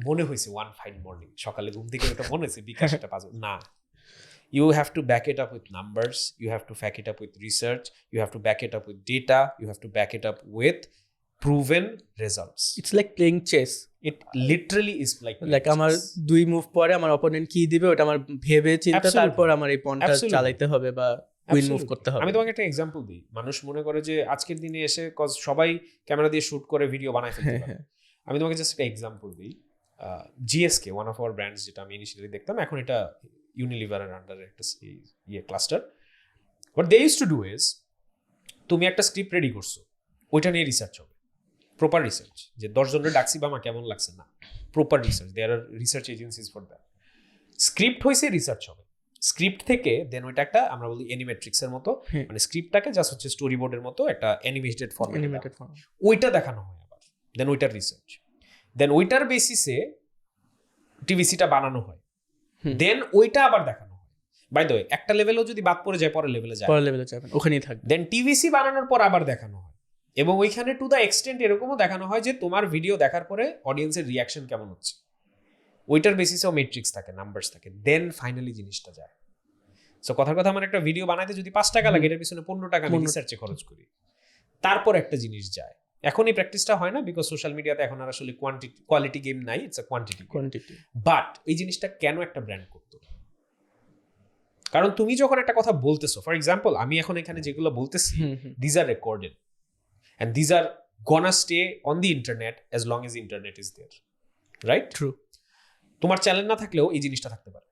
A: মনে হয়েছে ওয়ান ফাইন মর্নিং, সকালে ঘুম থেকে এটা মনে হয়েছে বিকাশ একটা 5 না, You have to back it up with numbers, you have to back it up with research, you have to back it up with data, you have to back it up with proven results.
B: It's like playing chess.
A: It literally is like
B: আমার 2 move পরে আমার opponent কি দিবে ওটা আমার ভেবে চিন্তা
A: Absolutely.
B: তারপর আমার এই পয়েন্টটা
A: Absolutely.
B: চালাইতে হবে বা উইন মুভ
A: Absolutely.
B: করতে হবে।
A: আমি তোমাকে একটা এক্সাম্পল দিই। মানুষ মনে করে যে আজকের দিনে এসে সবাই ক্যামেরা দিয়ে শুট করে ভিডিও বানায় ফেলতে পারে। আমি তোমাকে জাস্ট একটা এক্সাম্পল দিই। GSK one of our brands, যেটা আমি ইনিশিয়ালি দেখতাম, এখন এটা ইউনিলিভারের আন্ডারে একটা cluster. What they use to do is, তুমি একটা স্ক্রিপ্ট রেডি করছো, ওইটা নিয়ে রিসার্চ হবে, প্রপার রিসার্চ, যে 10 জনের ডাকছি বা আমার কেমন লাগছে না, proper research, there are research agencies for that. Script হয়েছে, রিসার্চ হবে, স্ক্রিপ্ট থেকে দেন ওইটা একটা আমরা বলি অ্যানিমেট্রিক্সের মতো, মানে স্ক্রিপ্টটাকে জাস্ট হচ্ছে স্টোরি বোর্ডের মতো একটা অ্যানিমেটেড ফর্মেট, ওইটা দেখানো হয় আবার, দেন ওইটার রিসার্চ, দেন ওইটার বেসিসে টিভিসিটা বানানো হয়, দেন ওইটা আবার দেখানো হয়। বাই দ্য ওয়ে, একটা লেভেলও যদি বাদ পড়ে যায় পরের লেভেলে যায়, ওখানেই থাকবে। দেন টিভিসি বানানোর পর আবার দেখানো হয়, এবং ওইখানে টু দ্য এক্সটেন্ট এরকমও দেখানো হয় যে তোমার ভিডিও দেখার পরে অডিয়েন্সের রিয়াকশন কেমন হচ্ছে, ওইটার বেসিসেও মেট্রিক্স থাকে, নাম্বারস থাকে, দেন ফাইনালি জিনিসটা যায়। সো কথার কথা, আমার একটা ভিডিও বানাইতে যদি 5 টাকা লাগে, এটার পিছনে 15 টাকা আমি রিসার্চে খরচ করি, তারপর একটা জিনিস যায়। এখন এই প্র্যাকটিসটা হয় না, বিকজ সোশ্যাল মিডিয়াতে এখন আর আসলে কোয়ালিটি গেম নাই, ইটস আ কোয়ান্টিটি। বাট এই জিনিসটা কেন একটা ব্র্যান্ড করতো? কারণ তুমি যখন একটা কথা বলতেছো, ফর এক্সাম্পল আমি এখন এখানে যেগুলো বলতেছি, these are recorded and these are gonna stay on the internet as long as the internet is there, right?
B: True.
A: তোমার চ্যানেল না থাকলেও এই জিনিসটা থাকতে পারে।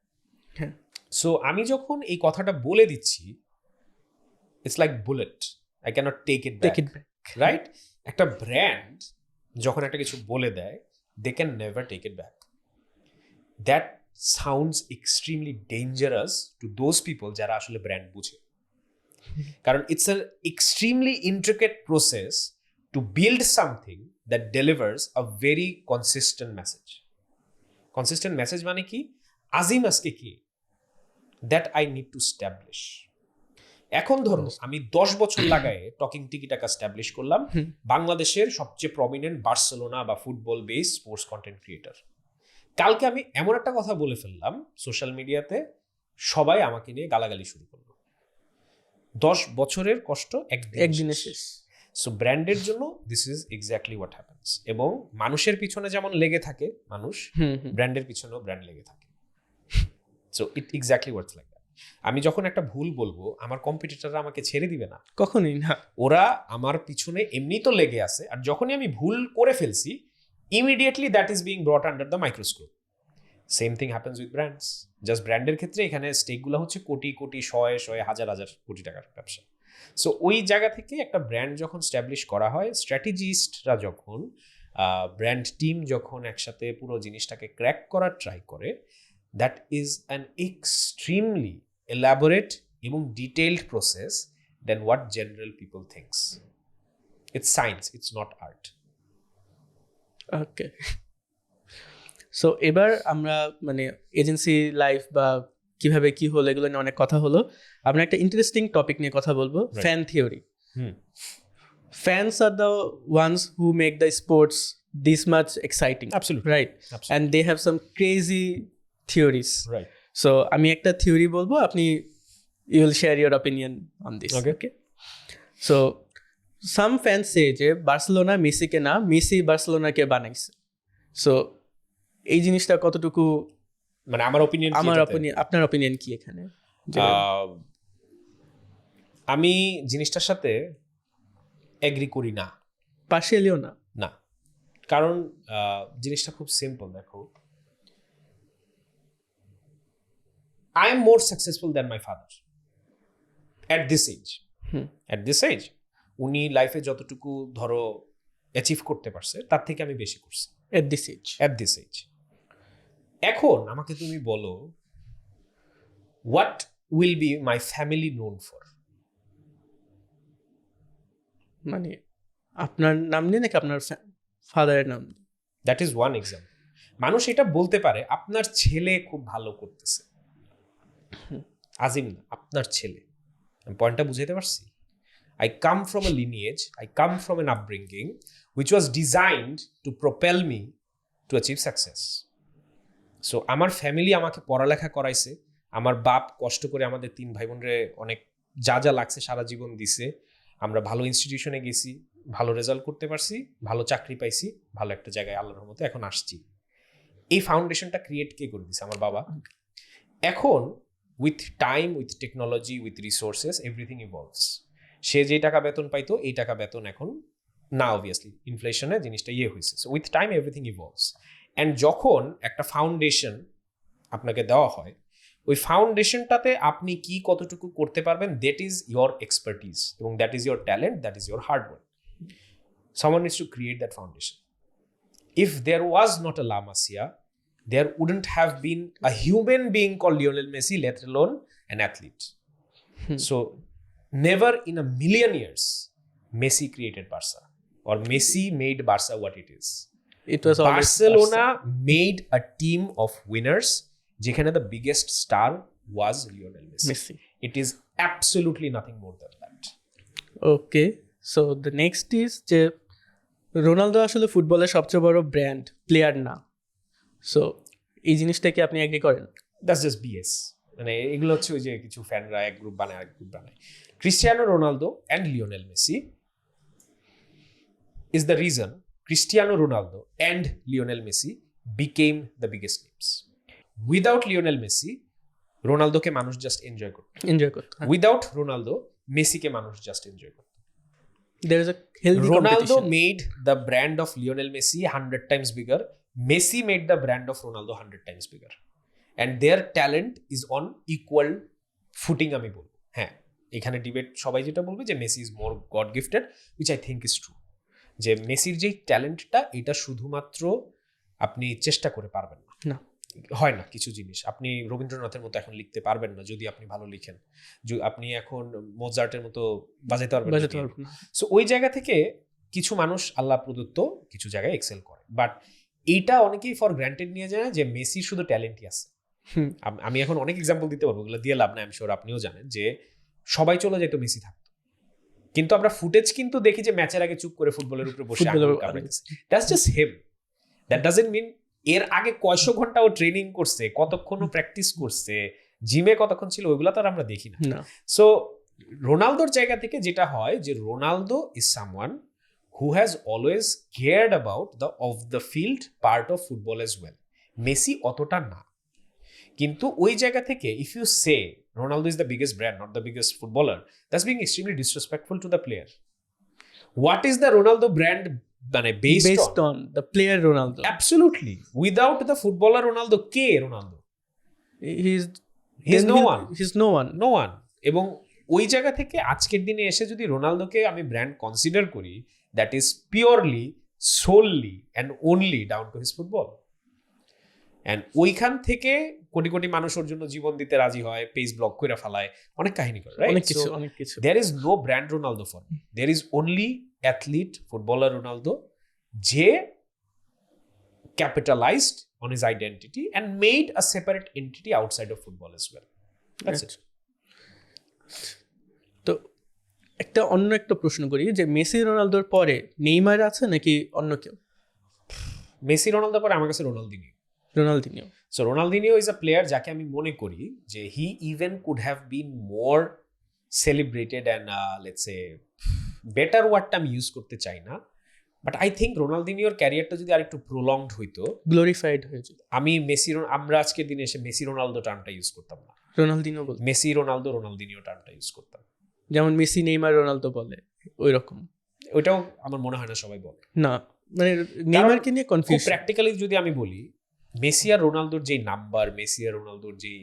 A: সো আমি যখন এই কথাটা বলে দিচ্ছি, it's like bullet, I can't take it back, right? একটা ব্র্যান্ড যখন একটা কিছু বলে দেয়, they can never take it back. That sounds extremely dangerous to those people যারা আসলে ব্র্যান্ড বুঝে। কারণ it's an extremely intricate process to build something that delivers a very consistent message. Consistent message মানে কি? আজিম আজকে কি? That I need to establish. এখন ধরো আমি 10 বছর লাগায় টকিং টিকি-টাকা এস্টাবলিশ করলাম, বাংলাদেশের সবচেয়ে প্রমিনেন্ট বার্সেলোনা বা football base sports content creator. কালকে আমি এমন একটা কথা বলে ফেললাম সোশ্যাল মিডিয়াতে, সবাই আমাকে নিয়ে গালাগালি শুরু করলো। 10 বছরের কষ্ট একদিনে শেষ। সো ব্র্যান্ডের জন্য this is exactly what happens. এবং মানুষের পিছনে যেমন লেগে থাকে মানুষ, ব্র্যান্ডের পিছনেও ব্র্যান্ড লেগে থাকে। So it exactly what's like that. আমি যখন একটা ভুল বলবো, আমার কম্পিটিটররা আমাকে ছেড়ে দিবে না,
B: কখনোই না। ওরা
A: আমার পিছনে এমনি তো লেগে আছে, আর যখনই আমি ভুল করে ফেলছি, immediately that is being ব্রট under the microscope. Same thing happens with brands. Just ব্র্যান্ডের ক্ষেত্রে এখানে স্টেকগুলো হচ্ছে কোটি কোটি, শয়ে হাজার হাজার কোটি টাকার ব্যবসা। সো ওই জায়গা থেকে একটা ব্র্যান্ড যখন স্ট্যাবলিশ করা হয়, স্ট্র্যাটেজিস্টরা যখন, ব্র্যান্ড টিম যখন একসাথে পুরো জিনিসটাকে ক্র্যাক করার ট্রাই করে, that is an extremely elaborate এবং detailed process then what general people thinks. It's science, it's not art.
B: Okay, so এবার আমরা মানে এজেন্সি লাইফ বা কিভাবে কি হলো এগুলো নিয়ে অনেক কথা হলো। আমরা একটা ইন্টারেস্টিং টপিক নিয়ে কথা বলবো, fan theory. Fans are the ones who make the sports this much exciting.
A: Absolutely.
B: Right.
A: Absolutely.
B: And they have some crazy theories.
A: Right.
B: So আমি একটা থিওরি বলবো, আপনি you will share your opinion on this. Okay. So some fans say যে Barcelona মেসিকে না, Messi বার্সেলোনাকে বানাইছে। So এই জিনিসটা কতটুকু,
A: মানে আমার অপিনিয়ন,
B: আপনার অপিনিয়ন কি এখানে?
A: আমি জিনিসটার সাথে এগ্রি করি না,
B: পার্শিয়ালিও না।
A: না, কারণ জিনিসটা খুব সিম্পল। দেখো, I am more successful than my father at this age. At this age উনি লাইফে যতটুকু ধরো অ্যাচিভ করতে পারছে, তার থেকে আমি বেশি করছি
B: at this age.
A: At this age. এখন আমাকে তুমি বলো, what will be my family known for?
B: মানে আপনার নাম নিয়ে নাকি আপনার ফাদারের নাম?
A: That is one example. মানুষ এটা বলতে পারে আপনার ছেলে খুব ভালো করতেছে, আজিম না, আপনার ছেলে। আমি পয়েন্টটা বুঝাইতে পারছি? I come from a lineage, I come from an upbringing which was designed to propel me to achieve success. So আমার ফ্যামিলি আমাকে পড়ালেখা করাইছে, আমার বাপ কষ্ট করে আমাদের 3 ভাই বোনরে অনেক যা যা লাগছে সারা জীবন দিছে, আমরা ভালো ইনস্টিটিউশনে গেছি, ভালো রেজাল্ট করতে পারছি, ভালো চাকরি পাইছি, ভালো একটা জায়গায় আল্লাহর রহমতে এখন আসছি। এই ফাউন্ডেশনটা ক্রিয়েট কে করে দিছে? আমার বাবা। এখন with time, with technology, with resources, everything evolves. সে যে টাকা বেতন পাইতো এই টাকা বেতন এখন না, অবভিয়াসলি ইনফ্লেশনে জিনিসটা হয়েছে। So with time everything evolves. And যখন একটা ফাউন্ডেশন আপনাকে দেওয়া হয়, ওই ফাউন্ডেশনটাতে আপনি কি কতটুকু করতে পারবেন, দ্যাট ইজ ইয়োর এক্সপার্টিজ এবং that is your talent, that is your hard work. Someone needs to create that foundation. If there was not a La Masia, there wouldn't have been a human being called Lionel Messi, let alone an athlete. So never in a million years Messi created Barca or Messi made Barca what it is.
B: It was
A: Barcelona made a team of winners যেখানে the biggest star was Lionel Messi. It is absolutely nothing more than that.
B: Okay, so the next is যে Ronaldo আসলে ফুটবলের সবচেয়ে বড় brand, player না। So এই জিনিসটা কি আপনি এগ্রি করেন?
A: That's just BS. মানে এগুলো হচ্ছে ওই যে কিছু ফ্যানরা এক গ্রুপ বানায় আরেক গ্রুপ বানায়। Cristiano Ronaldo and Lionel Messi is the reason Cristiano Ronaldo and Lionel Messi became the biggest names. Without Lionel Messi, রোনালদোকে মানুষ জাস্ট এনজয় করত। Without Ronaldo, মেসিকে মানুষ জাস্ট এনজয় করত।
B: There is a healthy
A: Ronaldo
B: competition.
A: made the brand of Lionel Messi 100 times bigger. Messi made the brand of Ronaldo 100 times bigger. And their talent is on equal footing, আমি বলবো। হ্যাঁ, এখানে debate সবাই যেটা বলবে যে Messi is more god gifted, which I think is true. যে মেসির যে ট্যালেন্টটা, এটা শুধুমাত্র আপনি চেষ্টা করে পারবেন না, হয় না কিছু জিনিস। আপনি রবীন্দ্রনাথের মতো এখন লিখতে পারবেন না যদি আপনি ভালো লিখেন, আপনি এখন মোজার্টের মতো বাজাইতে পারবেন না। সো ওই জায়গা থেকে কিছু মানুষ আল্লাহ প্রদত্ত কিছু জায়গায় এক্সেল করে, বাট এইটা অনেকেই ফর গ্রান্টেড নিয়ে যায় যে মেসির শুধু ট্যালেন্টই আছে। আমি এখন অনেক এক্সাম্পল দিতে পারবো, ওগুলো দিয়ে লাভ নাই, আমি শিওর আপনিও জানেন যে সবাই চলে যেত, মেসি থাকতো। কিন্তু আমরা ফুটেজ কিন্তু দেখি যে ম্যাচের আগে চুপ করে ফুটবলের উপরে বসে that's just him. That doesn't mean এর আগে কয়শো ঘন্টা ও ট্রেনিং করছে, কতক্ষণ প্র্যাকটিস করছে, জিমে কতক্ষণ ছিল, ওইগুলো তো আর আমরা দেখি না। সো রোনালদোর জায়গা থেকে যেটা হয় যে Ronaldo is someone who has always cared about the off the field part of football as well. Messi অতটা না, কিন্তু ওই জায়গা থেকে if you say Ronaldo is the biggest brand, not the biggest footballer, that's being extremely disrespectful to the player. What is the Ronaldo brand based
B: on? The player Ronaldo.
A: Absolutely. Without the footballer Ronaldo, K Ronaldo? He's no one.
B: He's no one.
A: No one. এবং ওই জায়গা থেকে আজকের দিনে এসে যদি রোনালদোকে আমি brand consider করি, that is purely, solely and only down to his football. And ওইখান থেকে কোটি কোটি মানুষ ওর জন্য জীবন দিতে রাজি হয়, পেজ ব্লক করে ফেলায়, অনেক কাহিনী করে,
B: অনেক কিছু।
A: There is no brand Ronaldo for me, there is only athlete footballer Ronaldo, যে capitalised on his identity and made a separate entity outside of football as well. That's it.
B: তো অন্য একটা প্রশ্ন করি যে মেসি রোনালদোর পরে নেইমার আছে নাকি অন্য কেউ?
A: মেসি রোনালদোর পরে আমার কাছে Ronaldinho. So Ronaldinho is a player যাকে আমি মনে করি যে হি even could have been more celebrated and let's say, better ওয়ার্ডটা আমি ইউজ করতে চাই না, বাট আই থিঙ্ক রোনালদিনিওর ক্যারিয়ারটা যদি আরেকটু প্রলংড হইতো,
B: গ্লোরিফাইড হয়ে যেত,
A: আমি আমরা আজকের দিনে এসে মেসি রোনালদো টার্মটা ইউজ করতাম না, মেসি রোনালদো রোনালদিনিও টার্মটা ইউজ করতাম।
B: যেমন মেসি নেইমার রোনালদো বলে ওই রকম,
A: ওইটাও আমার মনে হয় না সবাই বলে না,
B: মানে নেইমারকে নিয়ে কনফিউজ।
A: প্র্যাকটিক্যালি যদি আমি বলি, মেসি আর রোনালদোর যেই নাম্বার, মেসি আর রোনালদোর যেই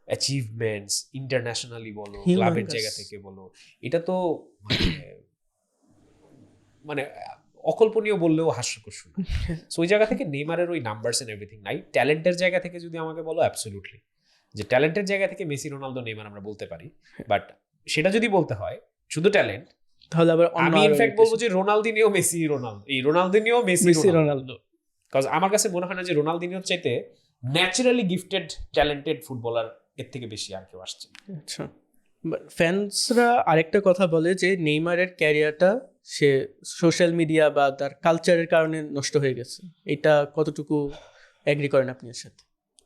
A: অ্যাচিভমেন্টস ইন্টারন্যাশনালি বলো, ক্লাবের জায়গা থেকে বলো, এটা তো মানে অকল্পনীয় বললেও হাস্যকর শুনে। সো ওই জায়গা থেকে নেইমারের ওই নাম্বারস এন্ড এভরিথিং নাই। ট্যালেন্টের জায়গা থেকে যদি আমাকে বলো, অ্যাবসলিউটলি, যে ট্যালেন্টের জায়গা থেকে মেসি রোনালদো নেইমার আমরা বলতে পারি, বাট সেটা যদি বলতে হয় শুধু ট্যালেন্ট,
B: তাহলে আবার
A: আমি ইনফ্যাক্ট বলবো যে রোনালদিনিও মেসি রোনালদো, এই রোনালদিনিও মেসি রোনালদো। কারণ আমার কাছে মনে হয় না যে রোনালদিনিওর চাইতে ন্যাচারালি গিফটেড ট্যালেন্টেড ফুটবলার এর থেকে বেশি আর কেউ আসছে।
B: আচ্ছা, ফ্যান্সরা আরেকটা কথা বলে যে নেইমারের ক্যারিয়ারটা সে সোশ্যাল মিডিয়া বা তার কালচারের কারণে নষ্ট হয়ে গেছে। এটা কতটুকু এগ্রি করেন আপনি এর সাথে?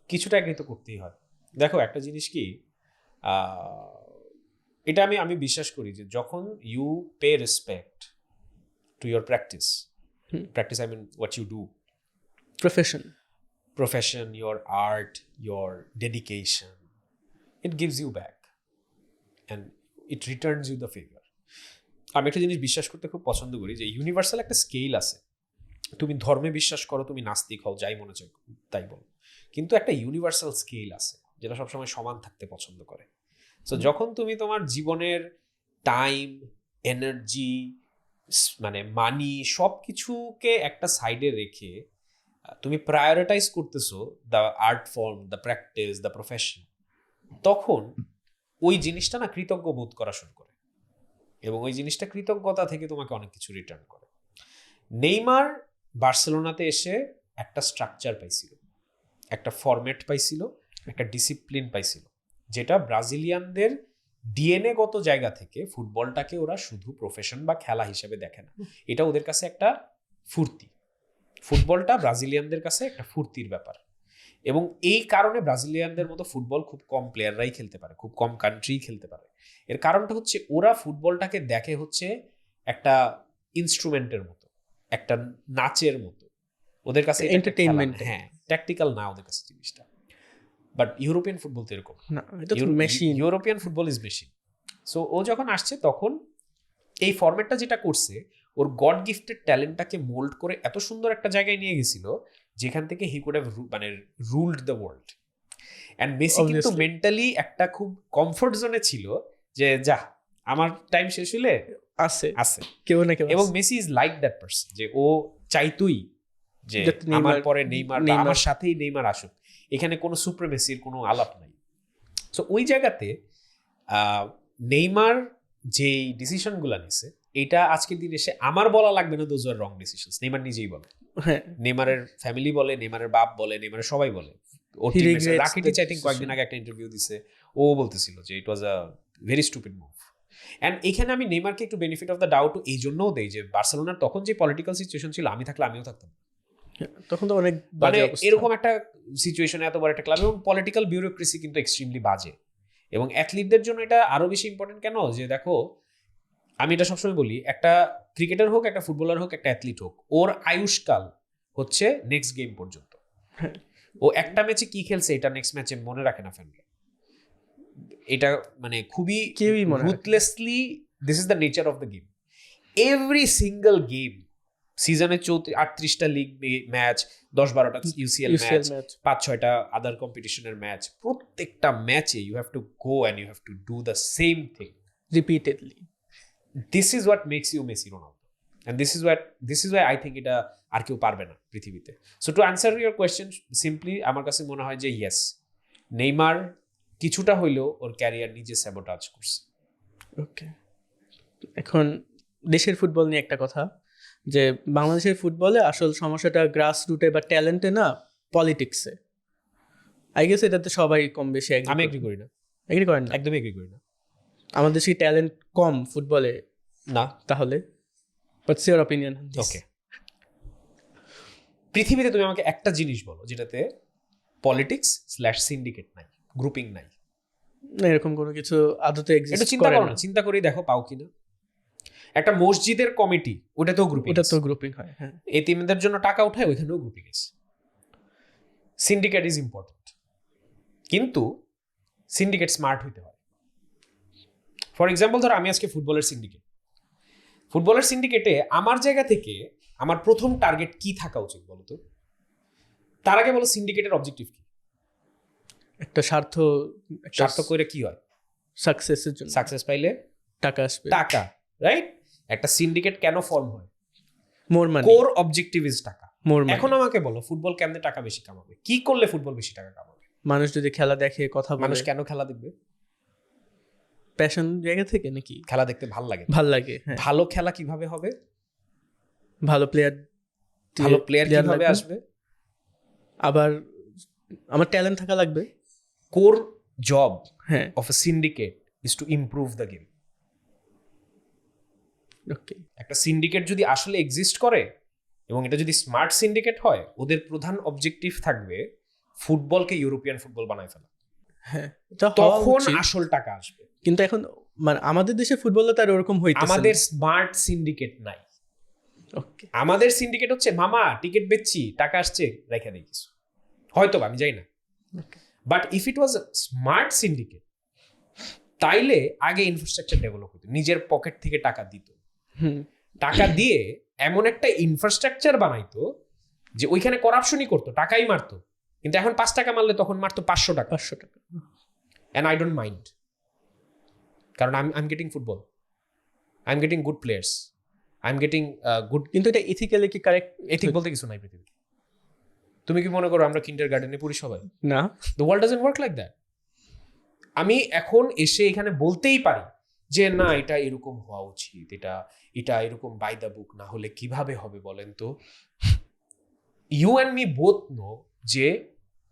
A: কিছুটা এগ্রি তো করতেই হয়, দেখো একটা জিনিস কি, এটা আমি বিশ্বাস করি যে যখন you pay respect to your practice, I mean what you do, profession, your art, your dedication, it gives you back and it returns you the favor. আমি একটা জিনিস বিশ্বাস করতে খুব পছন্দ করি যে ইউনিভার্সাল একটা স্কেল আছে। তুমি ধর্মে বিশ্বাস করো, তুমি নাস্তিক হও, যাই মনে চাই তাই বলো, কিন্তু একটা ইউনিভার্সাল স্কেল আছে যেটা সবসময় সমান থাকতে পছন্দ করে। সো যখন তুমি তোমার জীবনের টাইম, এনার্জি, মানে মানি সব কিছুকে একটা সাইডে রেখে তুমি প্রায়োরিটাইজ করতেছো the art form, the practice, the profession, তখন ওই জিনিসটা না কৃতজ্ঞ বোধ করা শুরু করে এবং ওই জিনিসটা কৃতজ্ঞতা থেকে তোমাকে অনেক কিছু রিটার্ন করে। নেইমার বার্সেলোনাতে এসে একটা স্ট্রাকচার পাইছিল, একটা ফরম্যাট পাইছিল, একটা ডিসিপ্লিন পাইছিল, যেটা ব্রাজিলিয়ানদের ডিএনএ গত জায়গা থেকে ফুটবলটাকে ওরা শুধু প্রফেশন বা খেলা হিসেবে দেখে না, এটা ওদের কাছে একটা ফুর্তি। ফুটবলটা ব্রাজিলিয়ানদের কাছে একটা ফুর্তির ব্যাপার এবং এই কারণে ব্রাজিলিয়ানদের মতো ফুটবল খুব কম প্লেয়াররাই খেলতে পারে, খুব কম কান্ট্রি খেলতে পারে। এর কারণটা হচ্ছে ওরা ফুটবলটাকে দেখে হচ্ছে একটা ইনস্ট্রুমেন্টের মতো, একটা নাচের মতো। ওদের কাছে
B: এন্টারটেইনমেন্ট,
A: হ্যাঁ, ট্যাকটিক্যাল না ওদের কাছে জিনিসটা। বাট ইউরোপিয়ান ফুটবল তো এরকম না, European football is machine. So ও যখন আসছে তখন এই ফরম্যাটটা যেটা করছে, ওর গড গিফটেড ট্যালেন্টটাকে মোল্ড করে এত সুন্দর একটা জায়গায় নিয়ে গেছিল যেখান থেকে হি কুড হ্যাভ মানে ruled the world. And Messi কিন্তু মেন্টালি একটা খুব কমফোর্ট জোনে ছিল যে যা আমার টাইম শেষ হলে আছে
B: কেউ না কেউ।
A: এবং Messi is like that person যে ও চাইতুই যে আমার পরে নেইমার, আমার সাথেই নেইমার আসুক, এখানে কোনো সুপ্রিমেসির কোনো আলাপ নাই। সো ওই জায়গাতে নেইমার যে ডিসিশনগুলো নিছে, এটা আজকের দিন এসে আমার বলা লাগবে না those are wrong decisions, Neymar নিজেই বলে। নেইমারের ফ্যামিলি বলে, নেইমারের বাপ বলে, নেইমারের সবাই বলে। রাকিটিচ আই থিংক কয়েকদিন আগে একটা ইন্টারভিউ দিছে, ও বলতেছিল যে it was a very stupid move. And এখানে আমি নেইমারকে একটু বেনিফিট অফ দ্য ডাউট এই জন্যও দেই যে বার্সেলোনার তখন যে পলিটিক্যাল সিচুয়েশন ছিল, আমি থাকলে আমিও থাকতাম
B: তখন তো অনেক
A: মানে এরকম একটা সিচুয়েশনে এত বড় একটা ক্লাব, এবং পলিটিক্যাল বিউরোক্রেসি কিন্তু এক্সট্রিমলি বাজে। এবং অ্যাথলিটদের জন্য এটা আরো বেশি ইম্পর্টেন্ট কেন, যে দেখো আমি এটা সবসময় বলি, একটা ক্রিকেটার হোক, একটা ফুটবলার হোক, একটা অ্যাথলিট হোক, ওর আয়ুষ্কাল হচ্ছে নেক্সট গেম পর্যন্ত। ও একটা ম্যাচে কি খেলছে এটা নেক্সট ম্যাচে মনে রাখে না ফ্যামিলি, এটা মানে খুবই ruthlessly, this is the nature of the game. Every single game, সিজনে 38টা লিগ ম্যাচ, 10-12টা ইউসিএল ম্যাচ, 5-6টা আদার কম্পিটিশনের ম্যাচ, প্রত্যেকটা ম্যাচে you have to go and you have to do the same thing
B: repeatedly.
A: This is what makes you Messi Ronaldo, and this is why I think এটা আর কেউ পারবে না পৃথিবীতে। So to answer your question simply, আমার কাছে মনে হয় যে ইয়েস, নেইমার কিছুটা হইলেও ওর ক্যারিয়ার নিজে স্যাবোটাজ করছে।
B: ওকে, এখন দেশের ফুটবল নিয়ে একটা কথা, যে বাংলাদেশের ফুটবলে আসল সমস্যাটা গ্রাস রুটে বা ট্যালেন্টে না, পলিটিক্সে। আই গেস এটাতে সবাই কম বেশি
A: আমি এগ্রি করি না।
B: এগ্রি করেন না?
A: একদমই এগ্রি করি না।
B: আমাদের সেই ট্যালেন্ট কম ফুটবলে
A: না
B: তাহলে? What's your opinion?
A: ওকে, পৃথিবীতে তুমি আমাকে একটা জিনিস বলো যেটাতে পলিটিক্স/সিন্ডিকেট নাই, গ্রুপিং নাই।
B: না, এরকম কোনো কিছু আদতে এক্সিস্ট
A: চিন্তা করো না, চিন্তা করেই দেখো পাও কিনা। একটা মসজিদের কমিটি, ওটাতেও
B: গ্রুপিং হয়। হ্যাঁ,
A: এতিমদের জন্য টাকা উঠায়, ওইখানেও গ্রুপিং আছে। সিন্ডিকেট ইজ ইম্পর্টেন্ট, কিন্তু সিন্ডিকেট স্মার্ট হইতে হয়। ফর এক্সাম্পল ধরো আমি আজকে ফুটবলের সিন্ডিকেটে আমার জায়গা থেকে আমার প্রথম টার্গেট কি থাকা উচিত বলো তো? তার আগে বলো সিন্ডিকেটের অবজেক্টিভ কি?
B: একটা স্বার্থ
A: করে কি হয়?
B: সাকসেসের জন্য।
A: সাকসেস পাইলে টাকা আসবে, টাকা, রাইট? একটা সিন্ডিকেট কেন ফর্ম হয়?
B: মোর মানি।
A: কোর অবজেক্টিভ ইজ টাকা। এখন আমাকে বলো, ফুটবল কেমনে টাকা বেশি কামাবে? কি করলে ফুটবল বেশি টাকা কামাবে?
B: মানুষ যদি খেলা দেখে, কথা বলে।
A: মানুষ কেন খেলা দেখবে?
B: প্যাশন জায়গা থেকে নাকি?
A: খেলা দেখতে ভাল লাগে। ভালো খেলা কিভাবে হবে? ভালো প্লেয়ার কিভাবে আসবে?
B: আবার আমার ট্যালেন্ট থাকা লাগবে।
A: Core job of a syndicate is to improve the game.
B: Okay,
A: একটা সিন্ডিকেট যদি আসলে এক্সিস্ট করে এবং এটা যদি স্মার্ট সিন্ডিকেট হয়, ওদের প্রধান অবজেক্টিভ থাকবে ফুটবলকে ইউরোপিয়ান ফুটবল বানায় ফেলা।
B: হ্যাঁ, এটা হওয়া
A: তখন
B: উচিত।
A: আসল টাকা আসবে।
B: কিন্তু এখন মানে আমাদের দেশে ফুটবলে তার ওরকম হইতেছে না।
A: আমাদের স্মার্ট সিন্ডিকেট নাই।
B: ওকে,
A: আমাদের সিন্ডিকেট হচ্ছে মামা টিকিট বেচছি, টাকা আসছে, রেখে দিই কিছু, হয়তো আমি যাই না। But if it was smart syndicate, তাইলে আগে ইনফ্রাস্ট্রাকচার ডেভেলপ হতো, নিজের পকেট থেকে টাকা দিত, টাকা দিয়ে এমন একটা ইনফ্রাস্ট্রাকচার বানাইতো যে ওইখানে করাপশনই করতো, টাকাই মারতো। কিন্তু এখন 5 টাকা মারলে তখন মারতো 500 টাকা।
B: 500 টাকা।
A: অ্যান্ড আই ডোন্ট মাইন্ড, কারণ I am getting football, I am getting good players, I am getting good.
B: কিন্তু এটা ইথিক্যালি কি কারেক্ট?
A: এথিক বলতে কিছু নাই পৃথিবী। তুমি কি মনে করো আমরা কিন্ডার গার্ডেনে পড়ি সবাই?
B: না,
A: the world doesn't work like that. আমি এখন এসে এখানে বলতেই পারি যে না, এটা এরকম হওয়া উচিত, এটা এরকম বাই দ্য বুক, না হলে কিভাবে হবে বলেন তো? You and me both know যে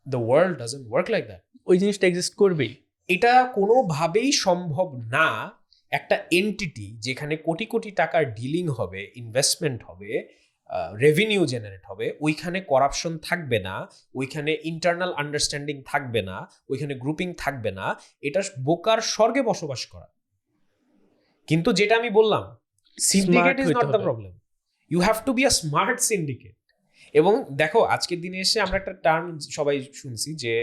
A: the world doesn't work like that.
B: ওই জিনিসটা এক্সিস্ট করবেই।
A: এটা কোনোভাবেই সম্ভব না। একটা এন্টিটি যেখানে কোটি কোটি টাকার ডিলিং হবে, ইনভেস্টমেন্ট হবে, রেভিনিউ জেনারেট হবে, ওইখানে করাপশন থাকবে না, ওইখানে ইন্টারনাল আন্ডারস্ট্যান্ডিং থাকবে না, ওইখানে গ্রুপিং থাকবে না, এটা বোকার স্বর্গে বসবাস করা। কিন্তু যেটা আমি বললাম, syndicate is not the problem, you have to be a smart syndicate. এবং দেখো আজকের দিনে এসে আমরা একটা টার্ম সবাই শুনছি যে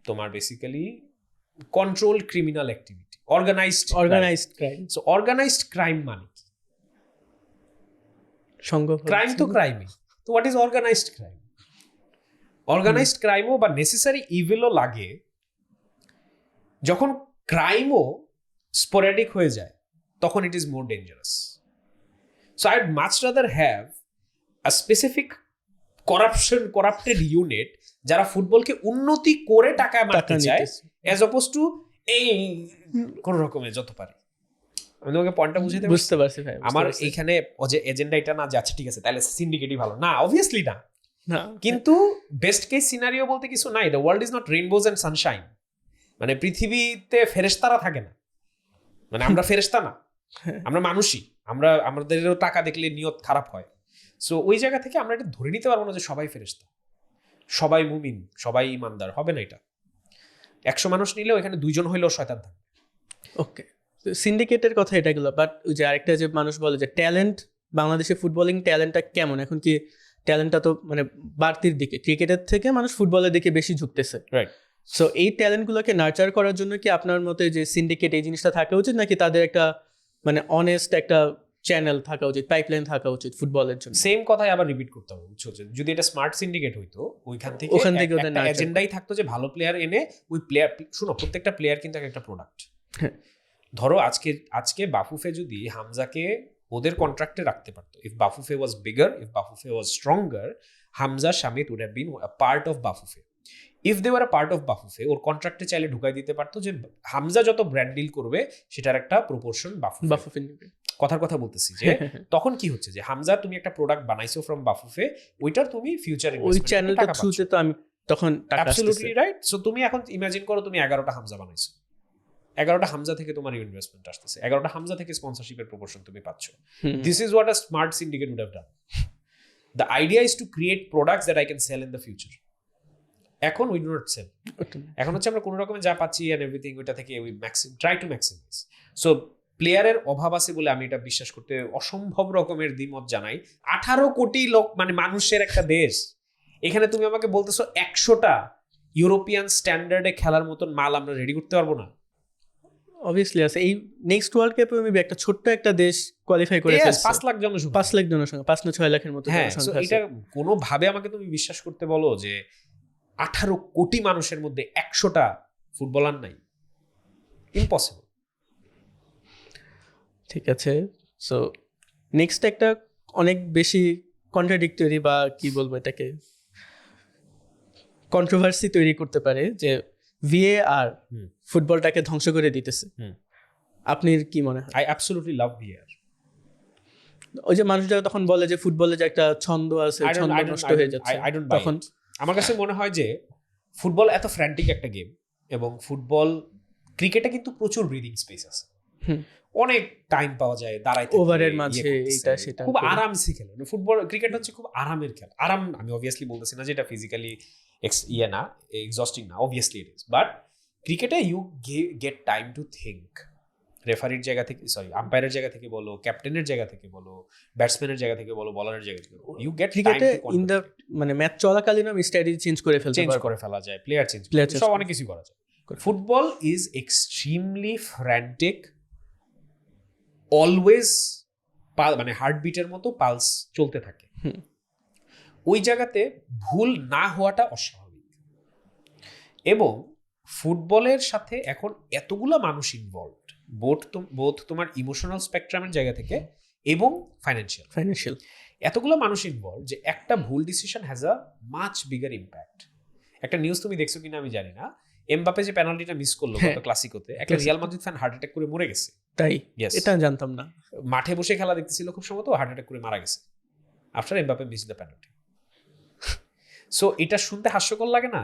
A: তোমার basically control criminal activity, organised
B: crime.
A: So organised crime মানে কি? ক্রাইম তো ক্রাইমই, তো what is organised crime? Organised ক্রাইমও বা নেসেসারি ইভিলও লাগে যখন ক্রাইমও স্পোরেডিক হয়ে যায়, তখন it is more dangerous. So I would much rather have a specific corrupted unit যারা ফুটবলকে উন্নতি করে টাকা মারতে চায়, অ্যাজ অপোজ টু এই কোন রকমের যত পারে। আমি তোমাকে পয়েন্টটা
B: বুঝতে পারছি ভাই।
A: আমার এইখানে যে এজেন্ডা এটা না যে আচ্ছা ঠিক আছে তাহলে সিন্ডিকেটই ভালো না, অবভিয়াসলি না। কিন্তু বেস্ট কেস সিনারিও বলতে কিছু নাই। The world is not rainbows and sunshine. মানে পৃথিবীতে ফেরেশতারা থাকে না, মানে আমরা ফেরেশতা না, আমরা মানুষই, আমাদেরও টাকা দেখলে নিয়ত খারাপ হয়। সো ওই জায়গা থেকে আমরা এটা ধরে নিতে পারবো না যে সবাই ফেরেশতা, সবাই মুমিন, সবাই ইমানদার, হবে না এটা। 100 মানুষ নিলেও এখানে 2 জন হইলেও শয়তান থাকবে।
B: ওকে, সিন্ডিকেটের কথা এটা গেলো, বাট ওই যে আরেকটা যে মানুষ বলে যে ট্যালেন্ট, বাংলাদেশে ফুটবলিং ট্যালেন্টটা কেমন এখন? কি ট্যালেন্টটা তো মানে বাড়তির দিকে, ক্রিকেটের থেকে মানুষ ফুটবলের দিকে বেশি ঝুঁকতেছে, রাইট? সো এই ট্যালেন্টগুলোকে নার্চার করার জন্য কি আপনার মতে যে সিন্ডিকেট এই জিনিসটা থাকা উচিত, নাকি তাদের একটা মানে অনেস্ট একটা চ্যানেল থাকা উচিত, পাইপলাইন থাকা উচিত ফুটবলের জন্য?
A: সেম কথাই আবার রিপিট করতে হবে, বুঝছো? যদি এটা স্মার্ট সিন্ডিকেট হইতো, ওখান থেকে একটা এজেন্ডাই থাকতো যে ভালো প্লেয়ার এনে ওই প্লেয়ার, শুনো প্রত্যেকটা প্লেয়ার কিন্তু একটা প্রোডাক্ট। ধরো আজকে বাফুফে যদি হামজাকে ওদের কন্ট্রাক্টে রাখতে পারতো, if Bafufe was bigger, if Bafufe was stronger, Hamza Shamit would have been a part of Bafufe. If they were a part of Bafufe, ওর কন্ট্রাক্টে চাইলে ঢুকাই দিতে পারতো যে হামজা যত ব্র্যান্ড ডিল করবে সেটার একটা প্রপোর্শন বাফুফে নেবে। কথার কথা বলতেছি যে তখন কি হচ্ছে যে হামজা তুমি একটা প্রোডাক্ট বানাইছো ফ্রম বাফুফে, ওইটার তুমি ফিউচার
B: ওই চ্যানেলটা থ্রুতে তো আমি তখন টাকা আসছে।
A: Absolutely right. সো তুমি এখন ইমাজিন করো তুমি 11টা হামজা বানাইছো, 11টা হামজা থেকে তোমার ইনভেস্টমেন্ট আসতেছে, 11টা হামজা থেকে স্পন্সরশিপের প্রপোর্শন তুমি পাচ্ছ। This is what a smart syndicate would have done. The idea is to create products that I can sell in the future. এখন উই ডু নট সেল, এখন হচ্ছে আমরা কোনো রকমে যা পাচ্ছি এন্ড এভরিথিং ওইটা থেকে we try to maximize. So প্লেয়ারের অভাব আছে বলে আমি এটা বিশ্বাস করতে অসম্ভব রকমের দ্বিমত জানাই। 18 কোটি লোক মানে মানুষের একটা দেশ, এখানে তুমি আমাকে বলতেছো 100টা ইউরোপিয়ান স্ট্যান্ডার্ডে খেলার মতন মাল আমরা রেডি করতে পারবো না?
B: অবভিয়াসলি আছে। এই নেক্সট ওয়ার্ল্ড কাপে মেবি একটা ছোট্ট একটা দেশ কোয়ালিফাই করে ফেলছে,
A: 5 লাখ জনসংখ্যা,
B: 5 লাখ জনসংখ্যা, 5 না 6 লাখের মতো জনসংখ্যা আছে।
A: এটা কোনোভাবে আমাকে তুমি বিশ্বাস করতে বলো যে 18 কোটি মানুষের মধ্যে 100টা ফুটবলার নাই? ইম্পসিবল।
B: ঠিক আছে, সো নেক্সট একটা অনেক বেশি কন্ট্রাডিক্টরি বা কি বলবো এটাকে কন্ট্রোভার্সি তৈরি করতে পারে যে ভিএআর ফুটবলটাকে ধ্বংস করে দিতেছে। আপনি কি মনে হয়?
A: I absolutely love VAR.
B: ওই যে মানুষরা তখন বলে যে ফুটবলে যে একটা ছন্দ আছে, ছন্দ নষ্ট হয়ে যাচ্ছে,
A: তখন আমার কাছে মনে হয় যে ফুটবল এত ফ্র্যান্টিক একটা গেম, এবং ফুটবল ক্রিকেটে কিন্তু প্রচুর ব্রিদিং স্পেস আছে, অনেক টাইম পাওয়া যায় দাঁড়াইতে,
B: ওভারের মাঝে এইটা সেটা,
A: খুব আরামসে খেলে ফুটবল। ক্রিকেট হচ্ছে খুব আরামের খেলা। আরাম আমি অবভিয়াসলি বলতেছি না যে এটা ফিজিক্যালি ইয়ে না, এক্সস্টিং না, অবভিয়াসলি ইট ইজ, বাট ক্রিকেটে you get time to think. রেফারির জায়গা থেকে, সরি, আম্পায়ারের জায়গা থেকে বলো, ক্যাপ্টেনের জায়গা থেকে বলো, ব্যাটসম্যানের জায়গা থেকে বলো, বলারের জায়গা থেকে বলো, ইউ গেট
B: ক্রিকেটে ইন দ্য মানে ম্যাচ চলাকালীন আমি স্ট্র্যাটেজি চেঞ্জ করে
A: ফেলা যায়, প্লেয়ার চেঞ্জ সব অনেক কিছু করা যায়। ফুটবল ইজ এক্সট্রিমলি ফ্র্যান্টিক, অলওয়েজ মানে হার্টবিটের মতো পালস চলতে থাকে। ওই জায়গাতে ভুল না হওয়াটা অস্বাভাবিক। এবং ফুটবলের সাথে এখন এতগুলো মানুষ ইনভলভড, বোথ তোমার ইমোশনাল স্পেকট্রামের জায়গা থেকে এবং ফাইন্যান্সিয়াল এতগুলো মানুষ ইনভলভ যে একটা ভুল decision has a much bigger impact. একটা নিউজ তুমি দেখছো কিনা আমি জানি না, এমবাপে যে পেনাল্টিটা মিস করলো গত ক্লাসিকোতে, একটা Real Madrid fan heart attack করে মরে গেছে।
B: তাই? এটা জানতাম না।
A: মাঠে বসে খেলা দেখতেছিল, খুব সম্ভবত হার্ট অ্যাটাক করে মারা গেছে after Mbappe miss the penalty. So এটা শুনতে হাস্যকর লাগে না,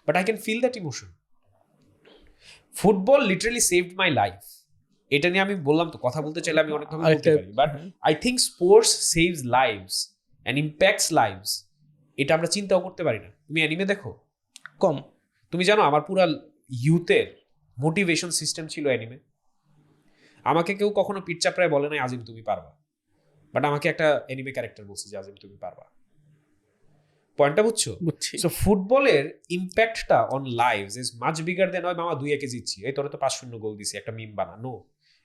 A: but I can feel that emotion. Football literally saved my life. এটা নিয়ে আমি বললাম তো, কথা বলতে চাইলে আমি অনেকভাবে বলতে পারি, but I think sports saves lives and impacts lives. এটা আমরা চিন্তাও করতে পারি না। তুমি অ্যানিমে দেখো?
B: কম।
A: তুমি জানো আমার পুরা ইউথের মোটিভেশন সিস্টেম ছিল অ্যানিমে। আমাকে কেউ কখনো পিঠ চাপড়ায় বলে নাই আজিম তুমি পারবা, বাট আমাকে একটা অ্যানিমে ক্যারেক্টার বলছে যে আজিম তুমি পারবা। পয়েন্টটা বুঝছো? সো ফুটবলের ইম্প্যাক্টটা on lives is much bigger than হয় মামা 2-1 জিতছি, এই তোরে তো 5-0 গোল দিছি, একটা মিম বানা। No,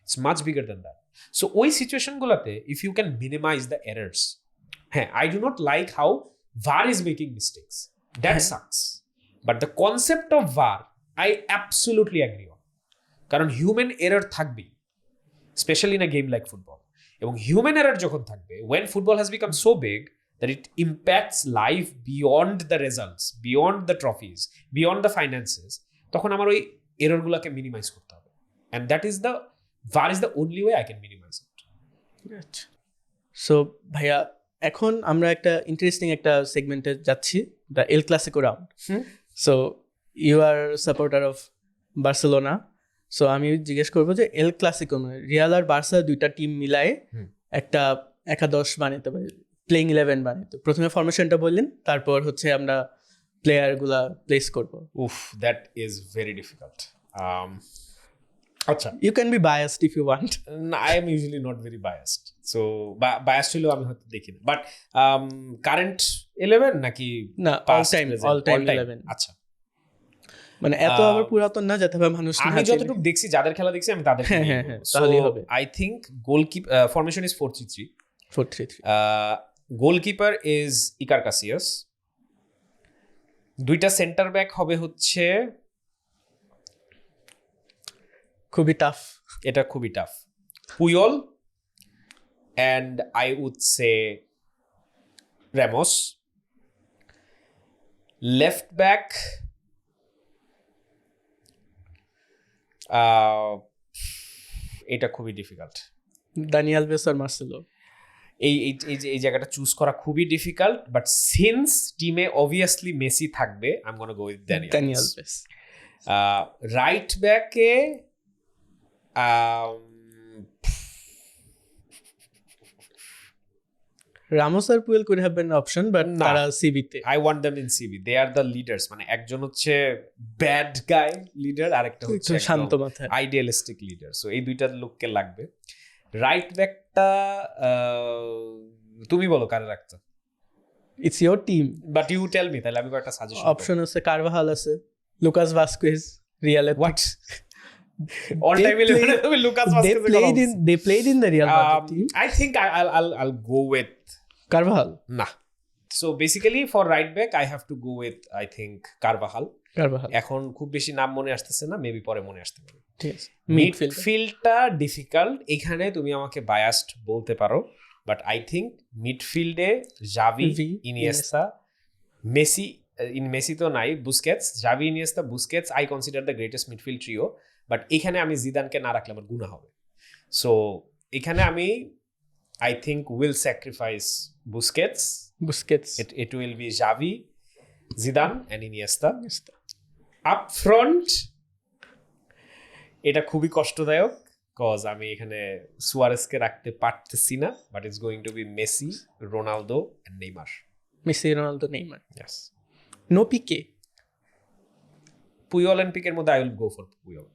A: it's much bigger than that. So ওই সিচুয়েশনগুলোতে if you can minimise the errors, হ্যাঁ, I do not like how VAR is making mistakes, that sucks, but the concept of VAR I absolutely agree on, কারণ human error থাকবেই, specially in a game like football. এবং human error যখন থাকবে, when football has become so big that it impacts life beyond the results, beyond the trophies, beyond the finances, তখন আমার ওই এররগুলোকে minimise করতে হবে, and that is the VAR is the only way I can minimize it.
B: So ভাইয়া, এখন আমরা একটা interesting একটা সেগমেন্টে যাচ্ছি, the El Clasico round. So you are supporter of Barcelona, so আমি জিজ্ঞেস করবো যে এল ক্লাসিকো মানে রিয়াল আর বার্সা দুইটা টিম মিলায়ে একটা একাদশ বানাতে পারি, প্লেইং 11 বানাতে। প্রথমে ফরমেশনটা বললেন, তারপর হচ্ছে আমরা প্লেয়ারগুলা প্লেস করবো।
A: উফ, দ্যাট ইজ ভেরি ডিফিকাল্ট। আচ্ছা,
B: you can be biased if you want.
A: I am usually not very biased, so biased হলেও আমি হয়তো দেখি না, বাট কারেন্ট 11 নাকি
B: না অল টাইম 11?
A: আচ্ছা,
B: মানে এত আবার পুরাতন না যাতে মানুষ,
A: আমি যতটুকু দেখছি, যাদের খেলা দেখছি আমি তাদের,
B: হ্যাঁ তাহলেই হবে।
A: I think goalkeeper formation is 4-3-3. Goalkeeper is ইকার কাসিয়াস। দুইটা সেন্টার ব্যাক হবে হচ্ছে,
B: খুবই টাফ,
A: এটা খুবই tough, Puyol and I would say Ramos. Left back এটা খুবই ডিফিকাল্ট,
B: দানি আলভেস আর মার্সেলো।
A: এই জায়গাটা চুজ করা খুবই ডিফিকাল্ট, বাট সিন্স টিমে অবভিয়াসলি মেসি থাকবে, I am gonna go with Dani Alves. Right ব্যাকে
B: Ramos R পুয়েল could have been an option, but তারা সিবিতে।
A: I want them in CB. They are the leaders. মানে একজন হচ্ছে bad গাই leader, আরেকটা হচ্ছে
B: শান্ত মাথা
A: আইডিয়ালিস্টিক লিডার। সো এই দুইটা লোককে লাগবে। রাইট ব্যাকটা তুমি বলো কারে রাখতে?
B: It's your team,
A: but you tell me, তাহলে আমি একটা সাজেশন।
B: অপশন আছে কারভাহাল আছে, লুকাস ভাস্কুয়েজ, রিয়ালে।
A: হোয়াট all time 11 তুমি Lucas Vazquez?
B: they played in the Real Madrid team.
A: I think I'll go with
B: Carvajal.
A: Nah. So basically for right back I have to go with, I think, Carvajal. এখন খুব বেশি নাম মনে আসতেছে না, maybe পরে মনে আসতে পারে।
B: ঠিক আছে।
A: মিডফিল্ডটা ডিফিকাল্ট, এখানে তুমি আমাকে বায়াসড বলতে পারো, বাট আই থিঙ্ক মিডফিল্ডে জাভি, ইনিয়েস্তা, মেসি তো নাই, Busquets, Xavi, Iniesta, Busquets I consider the greatest midfield trio. But এখানে আমি জিদানকে না রাখলে আমার গুনাহ হবে। সো এখানে আমি I think will sacrifice Busquets. It will be Xavi, Zidane and Iniesta. Up front, এটা খুবই কষ্টদায়ক, কজ আমি এখানে সুয়ারেসকে রাখতে পারতেছি না, but it's going to be Messi, Ronaldo and Neymar.
B: Messi, Ronaldo, Neymar.
A: Yes.
B: No Pique,
A: Puyol and পিকের মধ্যে I will go for Puyol.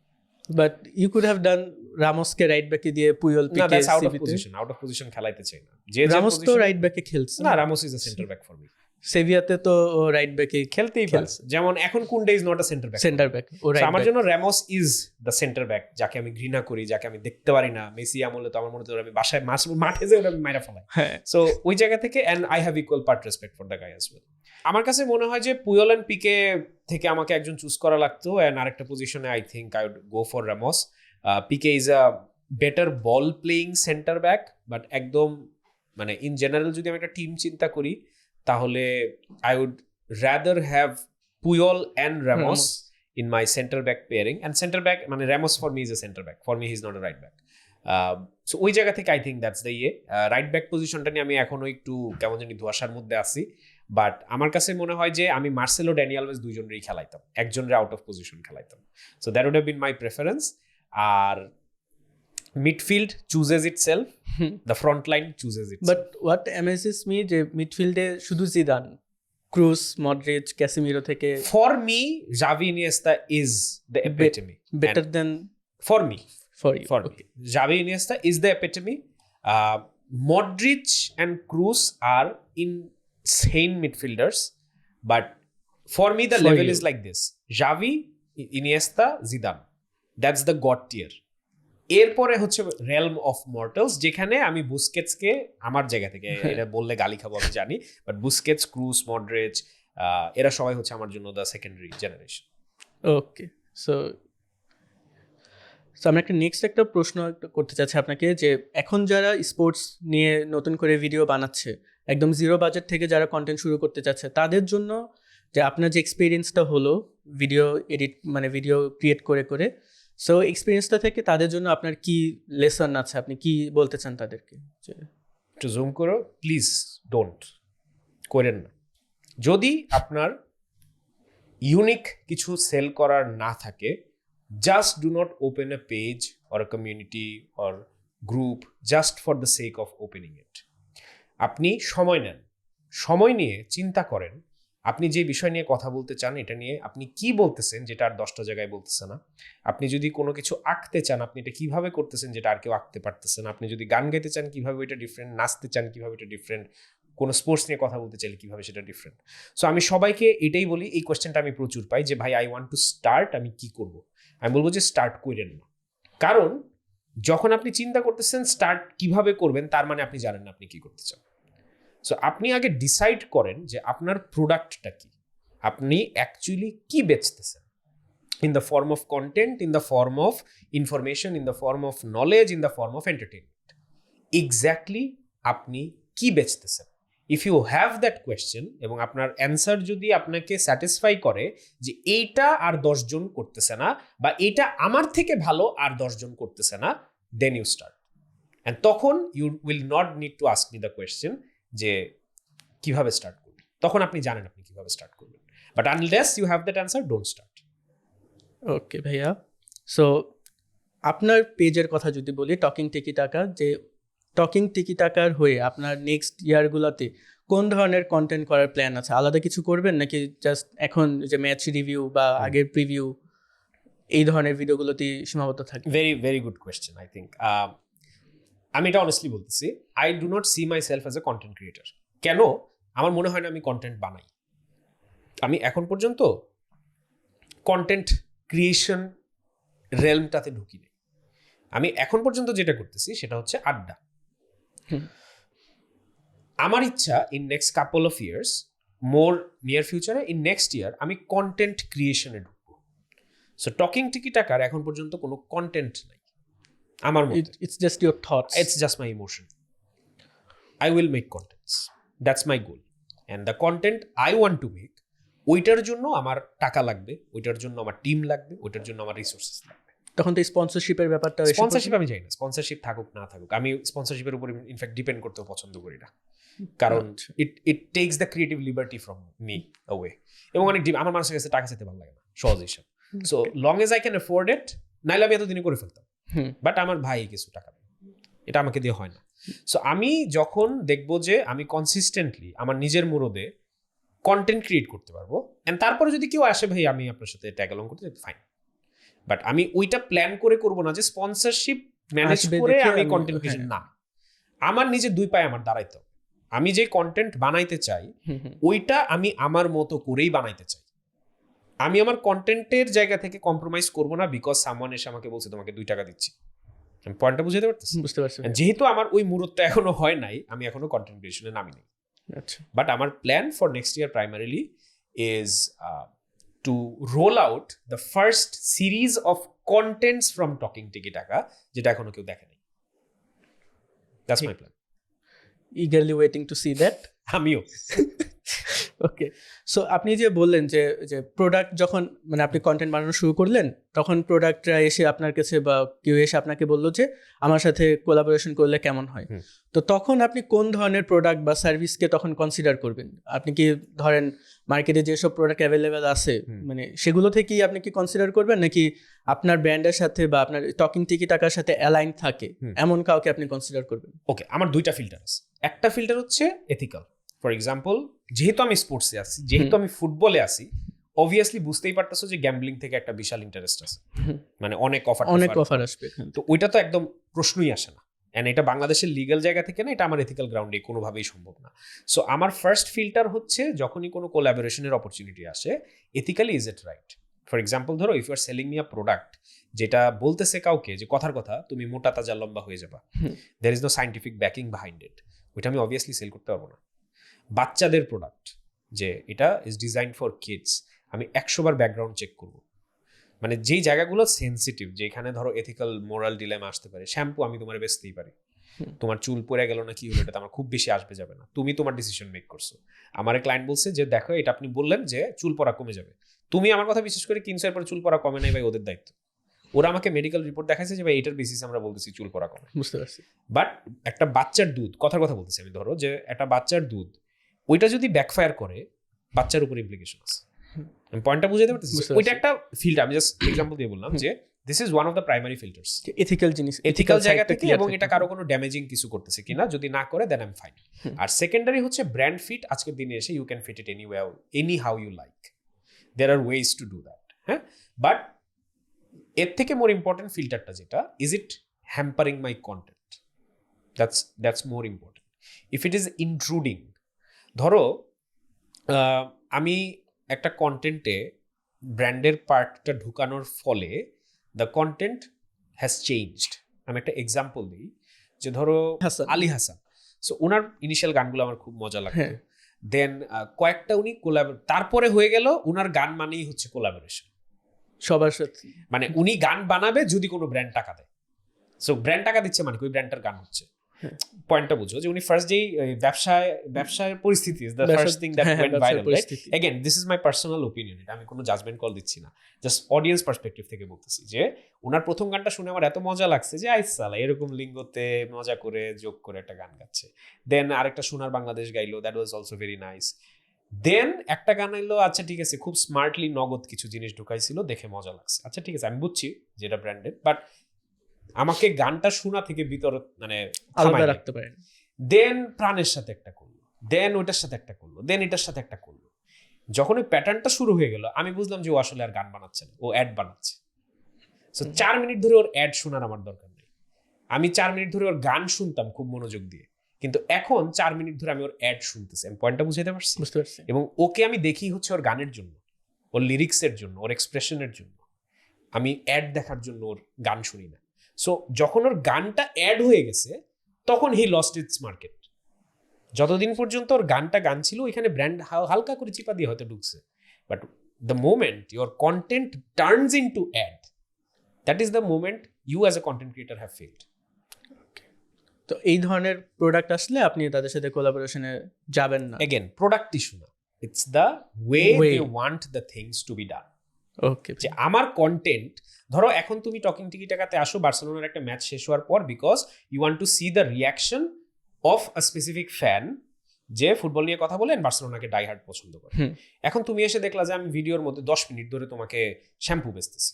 B: But you could have done রামোসকে রাইট ব্যাকে দিয়ে পুয়ল
A: না,
B: পিকে
A: দ্যাটস আউট অফ
B: সিবিতে।
A: Position, out of position খেলাইতে চাই না। যে
B: রামোস তো রাইট ব্যাকে খেলছে
A: না, Ramos is a centre back for me.
B: সেভিয়াতে তো রাইট ব্যাকে
A: খেলতেই পারে, যেমন এখন Kounde is not a centre back.
B: Centre back ও রাইট।
A: আমার জন্য Ramos is the centre back, যাকে আমি ঘৃণা করি, যাকে আমি দেখতে পারি না। মেসি আমলে তো আমার মনে হয় আমি বাসায় মাঠে যে আমি মাইরা ফেলাই।
B: হ্যাঁ,
A: সো ওই জায়গা থেকে and I have equal part respect for the guy as well. আমার কাছে মনে হয় যে পুয়ল এন্ড পিকে থেকে আমাকে একজন চুজ করা লাগতো, এন্ড আরেকটা পজিশনে I think I would go for Ramos. Pique is a better ball playing centre back, but একদম মানে ইন জেনারেল যদি আমি একটা টিম চিন্তা করি তাহলে I would rather have Puyol and Ramos in my center back pairing, and center back মানে Ramos for me is a center back, for me he's not a right back. So ওই জায়গা থেকে I think that's the right back পজিশনটা নিয়ে আমি এখনো একটু কেমন জানি ধোঁয়াশার মধ্যে আছি, বাট আমার কাছে মনে হয় যে আমি মার্সেলো ড্যানি আলভেজ দুইজনেরই খেলাইতাম, একজনের আউট অফ পজিশন খেলাইতাম। So that would have been my preference. আর midfield chooses itself, the front line chooses itself.
B: But what amazes me যে মিডফিল্ডে শুধু জিদান, ক্রুজ, মডরিচ, ক্যাসিমিরো থেকে
A: For me, Xavi Iniesta is the epitome.
B: Better than
A: For me.
B: For you.
A: For me. Xavi Iniesta is the epitome. Modric and Kroos are insane midfielders, but for me the
B: For
A: level
B: you.
A: is like this: Xavi, Iniesta, Zidane. That's the god tier. এরপরে হচ্ছে realm of mortals, যেখানে আমি বুস্কেটসকে আমার জায়গা থেকে, এটা বললে গালি খাবো আমি জানি, বাট বুস্কেটস, ক্রুজ, মডরিচ এরা সবাই হচ্ছে আমার জন্য the secondary generation.
B: Okay, so আমি একটা নেক্সট একটা প্রশ্ন করতে চাচ্ছি আপনাকে, যে এখন যারা স্পোর্টস নিয়ে নতুন করে ভিডিও বানাচ্ছে, একদম জিরো বাজেট থেকে যারা কন্টেন্ট শুরু করতে চাচ্ছে, তাদের জন্য যে আপনার যে এক্সপিরিয়েন্সটা হলো ভিডিও এডিট মানে ভিডিও ক্রিয়েট করে করে, সো এক্সপিরিয়েন্সটা থেকে তাদের জন্য আপনার কি লেসন আছে, আপনি কি বলতে চান তাদেরকে?
A: একটু জুম করো প্লিজ, ডোন্ট করেন না। যদি আপনার ইউনিক কিছু সেল করার না থাকে, just do not open a page or a community or group just for the sake of opening it. আপনি সময় নেন, সময় নিয়ে চিন্তা করেন আপনি যে বিষয় নিয়ে কথা বলতে চান, এটা নিয়ে আপনি কি বলতেছেন যেটা আর 10টা জায়গায় বলতেছে না। আপনি যদি কোনো কিছু আঁকতে চান, আপনি এটা কিভাবে করতেছেন যেটা আর কেউ আঁকতে পারতেছে না। আপনি যদি গান গাইতে চান, কিভাবে এটা ডিফারেন্ট, নাচতে চান কিভাবে এটা ডিফারেন্ট, কোনো স্পোর্টস নিয়ে কথা বলতে চাইলে কিভাবে সেটা ডিফারেন্ট। সো আমি সবাইকে এটাই বলি, এই কোয়েশ্চেনটা আমি প্রচুর পাই যে ভাই আই ওয়ান্ট টু স্টার্ট, আমি কি করব। আমি বলবো যে স্টার্ট করেন না, কারণ যখন আপনি চিন্তা করতেছেন স্টার্ট কিভাবে করবেন, তার মানে আপনি জানেন না আপনি কি করতে চান। সো আপনি আগে ডিসাইড করেন যে আপনার প্রোডাক্টটা কি, আপনি অ্যাকচুয়ালি কি বেচতেছেন, in the form of content, in the form of information, in the form of knowledge, in the form of entertainment. Exactly আপনি কি বেচতেছেন। If you have that question এবং আপনার অ্যান্সার যদি আপনাকে স্যাটিসফাই করে যে এইটা আর 10 জন করতেছে না, বা এইটা আমার থেকে ভালো আর 10 জন করতেছে না, দেন ইউ স্টার্ট। অ্যান্ড তখন you will not need to ask me the question যে কিভাবে স্টার্ট করবেন, তখন আপনি জানেন আপনি কিভাবে স্টার্ট করবেন। But unless you have that answer, don't start.
B: Okay ভাইয়া, সো আপনার পেজের কথা যদি বলি, টকিং টিকি টাকা, যে টকিং টিকি টাকার হয়ে আপনার নেক্সট ইয়ারগুলোতে কোন ধরনের কন্টেন্ট করার প্ল্যান আছে? আলাদা কিছু করবেন নাকি জাস্ট এখন যে ম্যাচ রিভিউ বা আগের প্রিভিউ এই ধরনের ভিডিওগুলোতেই সীমাবদ্ধ থাকবে?
A: Very very good question. I think আমি এটা অনেস্টলি বলতেছি, I do not see myself as a content creator. কেন? আমার মনে হয় না আমি কন্টেন্ট বানাই। আমি এখন পর্যন্ত কন্টেন্ট ক্রিয়েশন রেলমটাতে ঢুকি নাই। আমি এখন পর্যন্ত যেটা করতেছি সেটা হচ্ছে আড্ডা। আমার ইচ্ছা in next couple of years, more near ফিউচারে, ইন নেক্সট ইয়ার আমি কন্টেন্ট ক্রিয়েশনে ঢুকবো। সো টকিং টিকি টাকার এখন পর্যন্ত কোনো কন্টেন্ট নাই আমার মতে।
B: It's just your thoughts.
A: It's just my emotion. I will make contents. That's my goal. And the content I want to make, ওইটার জন্য আমার টাকা লাগবে, ওইটার জন্য আমার টিম লাগবে, ওইটার জন্য আমার রিসোর্সেস লাগবে।
B: তখন তো স্পন্সরশিপের ব্যাপারটা,
A: স্পন্সরশিপ আমি চাই না। স্পন্সরশিপ থাকুক না থাকুক, আমি স্পন্সরশিপের উপর ইনফ্যাক্ট ডিপেন্ড করতেও পছন্দ করি না, কারণ ইট tax the creative liberty from me away. এবং অনেক আমার মানুষের কাছে টাকা চাইতে ভালো লাগে না, সহজ হিসাব। So long age I can afford it, নাইলে আমি এতদিনে করে ফেলতাম। বাট আমার ভাই কিছু টাকা দেয়, এটা আমাকে দিয়ে হয় না। সো আমি যখন দেখবো যে আমি কনসিস্টেন্টলি আমার নিজের মুরদে কন্টেন্ট ক্রিয়েট করতে পারবো, এন্ড তারপরে যদি কেউ আসে ভাই আমি আপনার সাথে ট্যাগ অলং করতে ফাইন, বাট আমি ওইটা প্ল্যান করে করবো না যে স্পন্সরশিপ ম্যানেজ
B: আসবে
A: করে
B: দেখে
A: আমি
B: আমি-
A: কন্টেন্ট ক্রিয়েশন, না, আমার নিজের দুই পায়ে আমার দাঁড়াইতে হবে। আমি যে কন্টেন্ট বানাইতে চাই ওইটা আমি আমার মতো করেই বানাইতে চাই। আমি আমার কন্টেন্টের জায়গা থেকে কম্প্রোমাইজ করবো না বিকজ সামওয়ান এসে আমাকে বলছে তোমাকে 2 টাকা দিচ্ছি। আমি পয়েন্টটা বুঝাতে পারতেছি?
B: বুঝতে পারছি ভাইয়া।
A: যেহেতু আমার ওই মুহূর্তে এখনো হয় নাই, আমি এখনো কন্টেন্ট ক্রিয়েশনে নামি নাই,
B: আচ্ছা
A: বাট আমার plan for next year primarily is to roll out the first series of contents from talking tiki taka, যেটা এখনো কেউ দেখে নাই। That's my plan.
B: eagerly waiting to see that.
A: আমিও।
B: ওকে, সো আপনি যে বললেন যে যে প্রোডাক্ট যখন মানে আপনি কন্টেন্ট বানানো শুরু করলেন তখন প্রোডাক্টরা এসে আপনার কাছে বা কেউ এসে আপনাকে বললো যে আমার সাথে কোলাবোরেশন করলে কেমন হয়, তো তখন আপনি কোন ধরনের প্রোডাক্ট বা সার্ভিসকে তখন কনসিডার করবেন? আপনি কি ধরেন মার্কেটে যেসব প্রোডাক্ট অ্যাভেলেবেল আছে মানে সেগুলো থেকেই আপনি কি কনসিডার করবেন, নাকি আপনার ব্র্যান্ডের সাথে বা আপনার টকিং টিকি-টাকার সাথে অ্যালাইন থাকে এমন কাউকে আপনি কনসিডার করবেন?
A: ওকে, আমার দুইটা ফিল্টার আছে। একটা ফিল্টার হচ্ছে এথিক্যাল। ফর এক্সাম্পল, যেহেতু আমি স্পোর্টসে আছি, যেহেতু আমি ফুটবলে আছি, অবভিয়াসলি বুঝতেই পারতেছো যে গ্যাম্বলিং থেকে একটা বিশাল ইন্টারেস্ট আছে, মানে অনেক অফার আসবে, তো ওইটা তো একদম প্রশ্নই আসে না। এন্ড এটা বাংলাদেশের লিগ্যাল জায়গা থেকে না, এটা আমার এথিক্যাল গ্রাউন্ডে কোনোভাবেই সম্ভব না। সো আমার ফার্স্ট ফিল্টার হচ্ছে যখনই কোনো কোলাবোরেশনের অপরচুনিটি আসে, ethically is it right? For example ধরো, if you are selling me a product যেটা বলতেছে কাউকে যে কথার কথা তুমি মোটা তাজা লম্বা হয়ে যাবা, there is no scientific backing behind it, ওইটা আমি অবভিয়াসলি সেল করতে পারবো না। বাচ্চাদের প্রোডাক্ট যে এটা ইজ ডিজাইন ফর কিডস, আমি 100 বার ব্যাকগ্রাউন্ড চেক করবো, মানে যেই জায়গাগুলো সেন্সিটিভ, যেখানে ধরো এথিক্যাল মোরাল ডিলেমা আসতে পারে। শ্যাম্পু আমি তোমার বেচতেই পারি, তোমার চুল পড়ে গেল না কি হলো, এটা আমার খুব বেশি আসবে যাবে না, তুমি তোমার ডিসিশন মেক করছো। আমার ক্লায়েন্ট বলছে যে দেখো এটা আপনি বললেন যে চুল পড়া কমে যাবে, তুমি আমার কথা বিশেষ করে কিনছো, এরপর চুল পড়া কমে নাই, ভাই ওদের দায়িত্ব। ওরা আমাকে মেডিকেল রিপোর্ট দেখাইছে যে ভাই এটার বেসিস আমরা বলতেছি চুল পড়া কমে।
B: বুঝতে পারছি।
A: বাট একটা বাচ্চার দুধ, কথার কথা বলতেছি আমি, ধরো যে একটা বাচ্চার দুধ, ওইটা যদি ব্যাকফায়ার করে বাচ্চার উপর ইমপ্লিকেশন আছে। আমি পয়েন্টটা বুঝাতে পারতেছি? ওইটা একটা ফিল্টার, আমি জাস্ট এক্সাম্পল দিয়ে বললাম যে this is one of the primary filters,
B: ethical জিনিস,
A: এথিক্যাল জায়গা থেকে, এবং এটা কারো কোনো ড্যামেজিং কিছু করতেছে কিনা, যদি না করে দেন আই এম ফাইন। আর সেকেন্ডারি হচ্ছে ব্র্যান্ড ফিট। আজকের দিনে এসে you can fit it anyhow you like, there are ways to do that. হ্যাঁ, বাট এর থেকে মোর ইম্পর্টেন্ট ফিল্টারটা যেটা, is it hampering my content, that's more important. If it is intruding, ধরো আমি একটা কন্টেন্টে ব্র্যান্ডের পার্টটা ঢুকানোর ফলে দ্য কন্টেন্ট হ্যাজ চেঞ্জড। আমি একটা এক্সাম্পল দিই, যে ধরো আলী হাসান, সো ওনার ইনিশিয়াল গানগুলো আমার খুব মজা লাগতো, দেন কয়েকটা উনি তারপরে হয়ে গেল ওনার গান মানেই হচ্ছে কোলাবোরেশন
B: সবার সাথে,
A: মানে উনি গান বানাবে যদি কোনো ব্র্যান্ড টাকা দেয়, সো ব্র্যান্ড টাকা দিচ্ছে মানে ওই ব্র্যান্ডটার গান হচ্ছে। পয়েন্টটা বুঝো যে উনি ফার্স্ট যেই ব্যবসায় পরিস্থিতি is the first thing that went viral, right? Again this is my personal opinion, এটা আমি কোনো জাজমেন্ট কল দিচ্ছি না, জাস্ট অডিয়েন্স পার্সপেক্টিভ থেকে বলতেছি যে ওনার প্রথম গানটা শুনে আমার এত মজা লাগছে যে আইসালা এরকম লিঙ্গতে মজা করে যোগ করে একটা গান গাচ্ছে। দেন আরেকটা সোনার বাংলাদেশ গাইলো, that was also very nice. Then একটা গান এলো, আচ্ছা ঠিক আছে, খুব স্মার্টলি নগদ কিছু জিনিস ঢুকাইছিল, দেখে মজা লাগছে, আচ্ছা ঠিক আছে আমি বুঝছি যেটা ব্র্যান্ডেড, বাট আমাকে গানটা শোনা থেকে ভিতর মানে
B: আলাদা রাখতে পারেন।
A: দেন প্রাণের সাথে একটা করলো, দেন ওইটার সাথে একটা করলো, দেন এটার সাথে একটা করলো। যখন ওই প্যাটার্নটা শুরু হয়ে গেল আমি বুঝলাম যে ও আসলে আর গান বানাচ্ছে না, ও অ্যাড বানাচ্ছে। সো 4 মিনিট ধরে ওর অ্যাড শোনার আমার দরকার নেই, আমি 4 মিনিট ধরে ওর গান শুনতাম খুব মনোযোগ দিয়ে, কিন্তু এখন 4 মিনিট ধরে আমি ওর অ্যাড শুনতেছি। আমি পয়েন্টটা বুঝাইতে পারছি?
B: বুঝতে পারছি।
A: এবং ওকে আমি দেখি হচ্ছে ওর গানের জন্য, ওর লিরিক্সের জন্য, ওর এক্সপ্রেশনের জন্য, আমি অ্যাড দেখার জন্য ওর গান শুনি না। সো যখন ওর গানটা অ্যাড হয়ে গেছে তখন হি লস্ট ইটস মার্কেট। যতদিন পর্যন্ত ওর গানটা গান ছিল ওইখানে ব্র্যান্ড হালকা করে চিপা দিয়ে হয়তো ঢুকছে, but the moment your content turns into ad, that is the moment you as a content creator have failed.
B: তো এই ধরনের প্রোডাক্ট আসলে আপনি তাদের সাথে কোলাবোরেশনে যাবেন না।
A: এগেন প্রোডাক্ট ইস্যু না, it's the way they want the things to be done.
B: Okay,
A: যে আমার কন্টেন্ট, ধরো এখন তুমি টকিং টিকি-টাকাতে আসো বার্সেলোনার একটা ম্যাচ শেষ হওয়ার পর, because you want to see the reaction of a specific fan যে ফুটবল নিয়ে কথা বলেন, বার্সেলোনাকে ডাই হার্ড পছন্দ করে। এখন তুমি এসে দেখলা যে আমি ভিডিওর মধ্যে 10 মিনিট ধরে তোমাকে শ্যাম্পু বেচতেছি,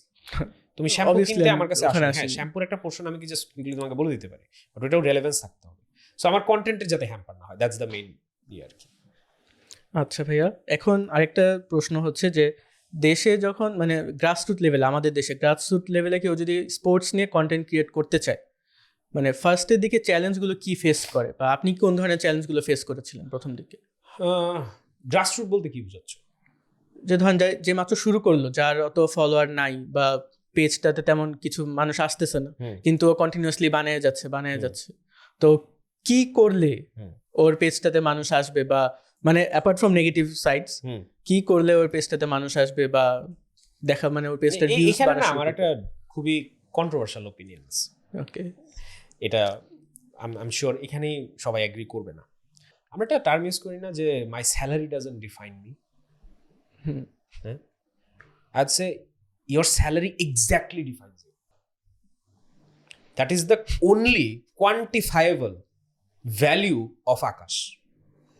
A: তুমি শ্যাম্পু কিনতে আমার কাছে আসো, হ্যাঁ শ্যাম্পুর একটা পোর্শন আমি কি জাস্ট তোমাকে বলে দিতে পারি, বাট ওটাও রেলেভেন্স থাকতে হবে। সো আমার কন্টেন্টের যাতে হ্যাম্পার না হয়, দ্যাটস দ্য মেইন ইয়ে আর কি।
B: আচ্ছা ভাইয়া, এখন আরেকটা প্রশ্ন হচ্ছে যে দেশে যখন মানে গ্রাসরুট লেভেলে, আমাদের দেশে গ্রাসরুট লেভেলে কেউ যদি স্পোর্টস নিয়ে কন্টেন্ট ক্রিয়েট করতে চায়, মানে ফার্স্টের দিকে চ্যালেঞ্জগুলো কি ফেস করে, বা আপনি কোন ধরনের চ্যালেঞ্জগুলো ফেস করেছিলেন প্রথম দিকে?
A: গ্রাসরুট বলতে কি বোঝাচ্ছ?
B: যে ধরেন যে মাত্র শুরু করলো, যার অত ফলোয়ার নাই বা পেজটাতে তেমন কিছু মানুষ আসতেছে না, কিন্তু ও কন্টিনিউয়াসলি বানিয়ে যাচ্ছে, তো কি করলে ওর পেজটাতে মানুষ আসবে, বা মানে অ্যাপার্ট ফ্রম নেগেটিভ সাইডস কি করলে ওর পেজটাতে মানুষ আসবে বা দেখা মানে ওর পেজটা ভিউজ বাড়াবে?
A: আমার একটা খুবই কন্ট্রোভার্সিয়াল ওপিনিয়ন আছে।
B: ওকে,
A: এটা আই শিওর এখানেই সবাই এগ্রি করবে না। আমরা একটা টার্ম ইউজ করি না যে my salary doesn't define me. I'd say your salary exactly defines you. That is the only quantifiable value of Aakash.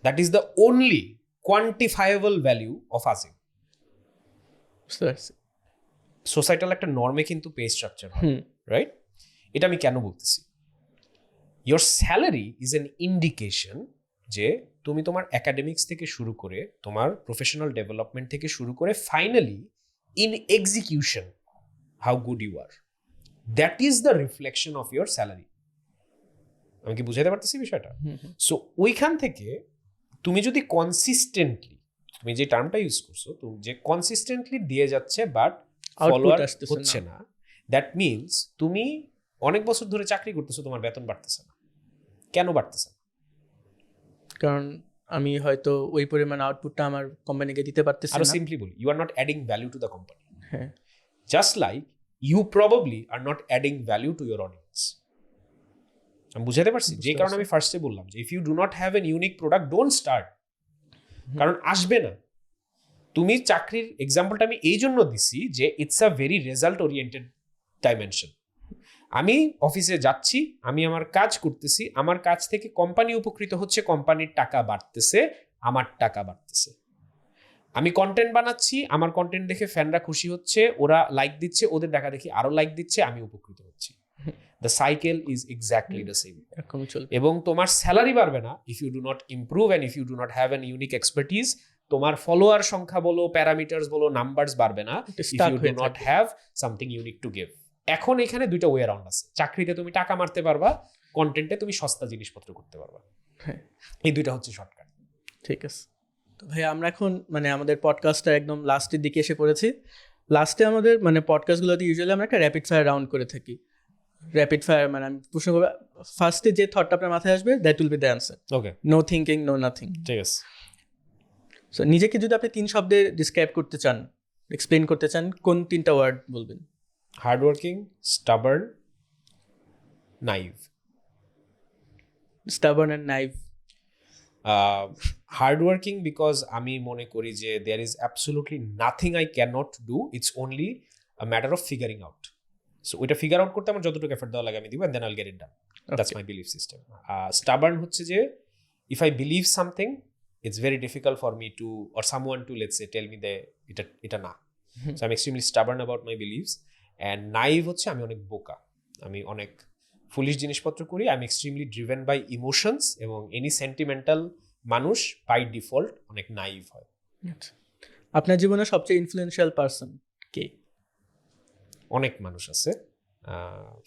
A: That is the only quantifiable value of Azim. Societal একটা নর্মে কিন্তু pay structure হয়, right? এটা আমি কেন বলতেছি? Your salary is an indication যে তুমি তোমার একাডেমিক্স থেকে শুরু করে তোমার প্রফেশনাল ডেভেলপমেন্ট থেকে শুরু করে finally in execution how good you are, that is the reflection of your salary. আমি কি বুঝাতে পারতেছি বিষয়টা? সো ওইখান থেকে তুমি যদি কনসিস্টেন্টলি, তুমি যে টার্মটা ইউজ করছো, তুমি যে কনসিস্টেন্টলি দিয়ে যাচ্ছে বাট ফলোয়ার হচ্ছে না, দ্যাট মিনস তুমি অনেক বছর ধরে চাকরি করতেছো, তোমার বেতন বাড়তেছে না। কেন বাড়তেছে না?
B: কারণ আমি হয়তো ওই পরিমাণ আউটপুটটা আমার কোম্পানিকে দিতে পারতেছি না।
A: আরো সিম্পলি বলি, you are not adding value to the company. Just like you probably are not adding value to your audience. আমি বুঝাতে পারছি? যে কারণে আমি ফার্স্টে বললাম যে if you do not have an unique product, don't start. কারণ আসবে না। তুমি চাকরির এক্সাম্পলটা আমি এই জন্য দিছি যে it's a very result oriented dimension. আমি অফিসে যাচ্ছি, আমি আমার কাজ করতেছি, আমার কাজ থেকে কোম্পানি উপকৃত হচ্ছে, কোম্পানির টাকা বাড়তেছে, আমার টাকা বাড়তেছে। আমি কন্টেন্ট বানাচ্ছি, আমার কন্টেন্ট দেখে ফ্যানরা খুশি হচ্ছে, ওরা লাইক দিচ্ছে, ওদের দেখা দেখি আরো লাইক দিচ্ছে, আমি উপকৃত হচ্ছি। The cycle is exactly the same. এবং তোমার স্যালারি বাড়বে না if you do not improve and if you do not have an unique expertise. তোমার ফলোয়ার সংখ্যা বলো, প্যারামিটার্স বলো, নাম্বারস বাড়বে না if you do not have something unique to give. এখন এখানে দুইটা ওয়ে অ্যারাউন্ড আছে। চাকরিতে তুমি টাকা মারতে পারবা, কন্টেন্টে তুমি সস্তা জিনিসপত্র করতে পারবা। এই দুইটা হচ্ছে শর্টকাট।
B: ঠিক আছে, তো ভাই আমরা এখন মানে আমাদের পডকাস্টটা একদম লাস্টের দিকে এসে পড়েছি। লাস্টে আমাদের মানে পডকাস্টগুলোতে ইউজুয়ালি আমরা একটা র্যাপিড ফায়ার রাউন্ড করে থাকি। র্যাপিড ফায়ার মানে আমি প্রশ্ন করবো, ফার্স্টে যে থটটা আপনার মাথায় আসবে that will be the answer. Okay, no thinking, no nothing. ঠিক আছে। সো নিজেকে যদি আপনি 3 শব্দে ডিসক্রাইব করতে চান, এক্সপ্লেন করতে চান, কোন 3টা ওয়ার্ড বলবেন? Hardworking, stubborn, naive. Stubborn and naive.
A: Hardworking because আমি মনে করি যে there is absolutely nothing I can not do, it's only a matter of figuring out. So ওইটা ফিগার আউট করতে আমার যতটুকু এফর্ট দেওয়া লাগে আমি দিব, অ্যান্ড দেন আইল get it done. That's my belief system. Stubborn হচ্ছে যে if I believe something, it's very difficult for me to, or someone to, let's say, tell me that এটা না। So I'm extremely stubborn about my beliefs. And naive হচ্ছে আমি অনেক বোকা, আমি অনেক ফুলিশ জিনিসপত্র করি। I'm extremely driven by emotions, এবং any sentimental মানুষ বাই ডিফল্ট অনেক নাইভ হয়।
B: আপনার জীবনে সবচেয়ে ইনফ্লুয়েন্সিয়াল পারসন কে?
A: অনেক মানুষ আছে,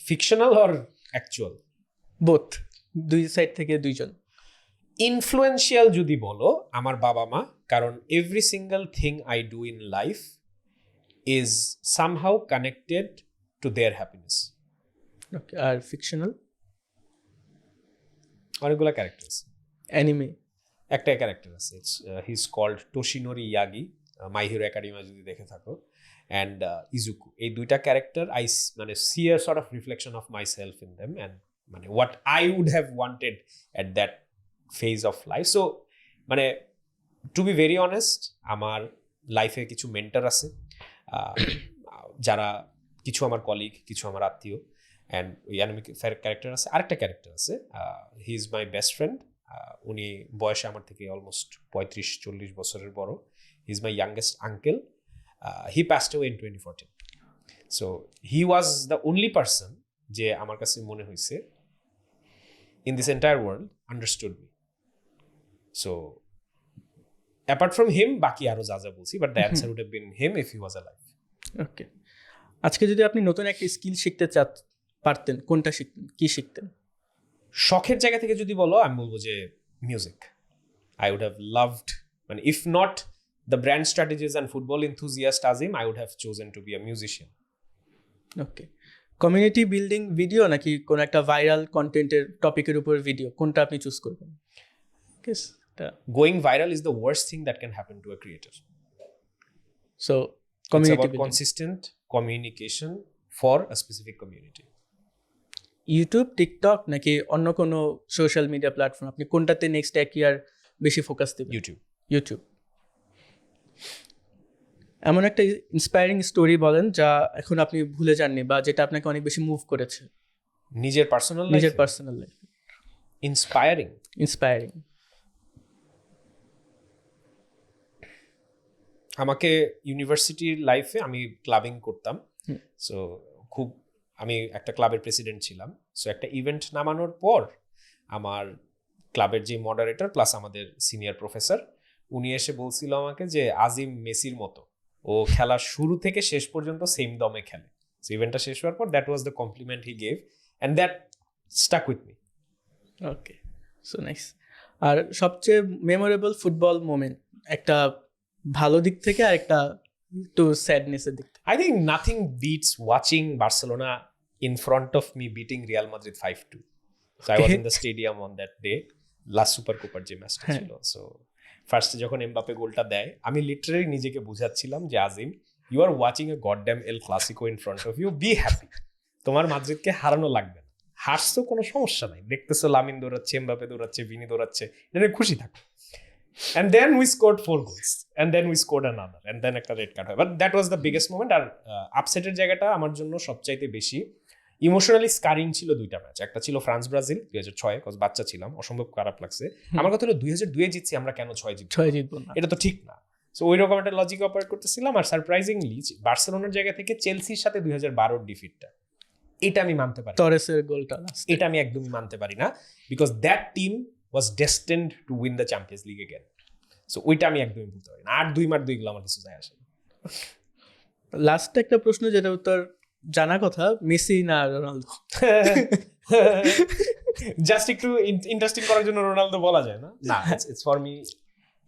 A: ফিকশনাল অর অ্যাকচুয়াল?
B: বোথ, দুই সাইড থেকে দুইজন।
A: ইনফ্লুয়েন্সিয়াল যদি বলো, আমার বাবা মা, কারণ every single thing I do in life is somehow connected to their happiness.
B: আর ফিকশনাল?
A: অনেকগুলো ক্যারেক্টার আছে।
B: অ্যানিমে
A: একটা ক্যারেক্টার আছে, he is called Toshinori Yagi, My Hero Academia যদি দেখে থাকো, অ্যান্ড ইজুকু। এই দুইটা ক্যারেক্টার আই মানে see a sort of reflection of myself in them, and মানে what I would have wanted at that phase of life. So মানে to be very honest, আমার লাইফে কিছু মেন্টর আছে, যারা কিছু আমার কলিগ, কিছু আমার আত্মীয়, অ্যান্ড ওই অ্যানিমে ক্যারেক্টার আছে। আরেকটা ক্যারেক্টার আছে, he is my best friend. উনি বয়সে আমার থেকে অলমোস্ট 35-40 বছরের বড়। He is my youngest uncle. He passed away in 2014. So he was the only person যে আমার কাছে মনে হয়েছে in this entire world understood me. So apart from him বাকি আরো যা যা বলছি, but the answer would have been him if he was alive.
B: Okay, আজকে যদি আপনি নতুন একটা স্কিল শিখতে পারতেন, কোনটা শিখতেন, কি শিখতেন?
A: শখের জায়গা থেকে যদি বলো, আমি বলবো যে music. I would have loved, মানে if not the brand strategies and football enthusiast Azim, I would have chosen to be a musician.
B: Okay, community building video নাকি কোনো একটা ভাইরাল কন্টেন্টের টপিকের উপর ভিডিও, কোনটা আপনি চুজ করবেন?
A: Going viral is the worst thing that can happen to a creator.
B: So
A: It's
B: community
A: about
B: building.
A: consistent communication for a specific community.
B: YouTube, TikTok নাকি অন্য কোনো সোশ্যাল মিডিয়া প্ল্যাটফর্ম, আপনি কোনটাতে নেক্সট এক ইয়ার বেশি ফোকাস দেবেন? YouTube. এমন একটা ইন্সপায়ারিং স্টোরি বলেন যা এখন আপনি ভুলে যাননি বা যেটা আপনাকে অনেক বেশি মুভ করেছে
A: নিজের পার্সোনাল
B: লাইফ।
A: ইন্সপায়ারিং আমাকে ইউনিভার্সিটির লাইফে আমি ক্লাবিং করতাম, সো আমি একটা ক্লাবের প্রেসিডেন্ট ছিলাম। সো একটা ইভেন্ট নামানোর পর আমার ক্লাবের যে মডারেটর প্লাস আমাদের সিনিয়র প্রফেসর, উনি এসে বলছিল আমাকে যে আজিম মেসির মতো, ও খেলা শুরু থেকে শেষ পর্যন্ত সেম দমে খেলে। সো ইভেন্টটা শেষ হওয়ার পর that was the compliment he gave and that stuck with me.
B: Okay, so nice. আর সবচেয়ে মেমোরেবল ফুটবল মোমেন্ট, একটা ভালো দিক থেকে আর একটা একটু স্যাডনেসের দিক থেকে?
A: I think nothing beats watching Barcelona in front of me beating Real Madrid 5-2. So I was in the stadium on that day, last Super Copa যে ম্যাচটা ছিল। সো ফার্স্টে যখন এমবাপে গোলটা দেয়, আমি লিটারালি নিজেকে বুঝাচ্ছিলাম যে Azim, you are watching a goddamn El Clasico in front of you, be happy. তোমার মাদ্রিদকে হারানো লাগবে না, হারছো কোনো সমস্যা নাই, দেখতেছো লামিন দৌড়াচ্ছে, এমবাপে দৌড়াচ্ছে, ভিনি দৌড়াচ্ছে, এটা নিয়ে খুশি থাকো। And then we scored 4 goals. And then we scored another. And then একটা রেড কার্ড হয়। But that was the biggest moment. আর আপসেটের জায়গাটা আমার জন্য সবচাইতে বেশি ইমোশনালি স্কারিং ছিল দুইটা ম্যাচ। একটা ছিল ফ্রান্স ব্রাজিল 2006, কজ বাচ্চা ছিলাম, অসম্ভব খারাপ লাগছে। আমার কথা হলো 2002 জিতছি, আমরা কেন 6 জিতবো না? এটা তো ঠিক না। সো ওই রকম একটা লজিক অপারেট করতেছিলাম। আর সারপ্রাইজিংলি বার্সেলোনার জায়গা থেকে চেলসির সাথে 2012 ডিফিটটা, এটা আমি মানতে পারি,
B: টরেসের গোলটা,
A: এটা আমি একদমই মানতে পারি না, because that team was destined to win the Champions League again. So ওইটা আমি একদমই বলতে পারি না। আর 2 গুলো আমার কিছু যায় আসে।
B: লাস্ট একটা প্রশ্ন যেটা উত্তর জানা কথা, মেসি না রোনালদো?
A: জাস্ট একটু ইন্টারেস্টিং করার জন্য রোনালদো বলা যায় না? না, it's for me,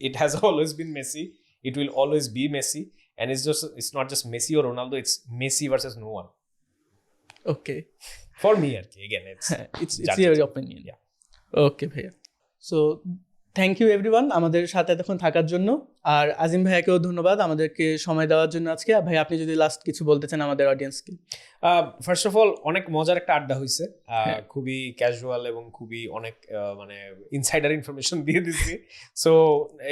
A: it has always been Messi, it will always be Messi, and it's not just Messi or Ronaldo, it's Messi versus no one.
B: Okay,
A: for me again it's
B: your opinion.
A: Yeah.
B: Okay ভাইয়া, so thank you everyone আমাদের সাথে এতক্ষণ থাকার জন্য। আর আজিম ভাইয়াকেও ধন্যবাদ আমাদেরকে সময় দেওয়ার জন্য আজকে। ভাই, আপনি যদি লাস্ট কিছু বলতে চান আমাদের অডিয়েন্সকে।
A: ফার্স্ট অফ অল, অনেক মজার একটা আড্ডা হয়েছে, খুবই ক্যাজুয়াল এবং খুবই অনেক মানে ইনসাইডার ইনফরমেশন দিয়ে দিচ্ছি। So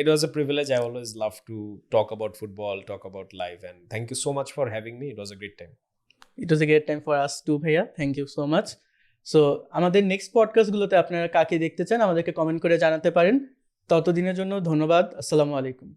A: it was a privilege. I always love to talk about football, talk about life, and thank you so much for having me. It was a great time.
B: It was a great time for us too ভাইয়া, thank you so much. So আমাদের next পডকাস্টগুলোতে আপনারা কাকে দেখতে চান আমাদেরকে comment করে জানাতে পারেন। ততদিনের জন্য ধন্যবাদ। আসসালামু আলাইকুম।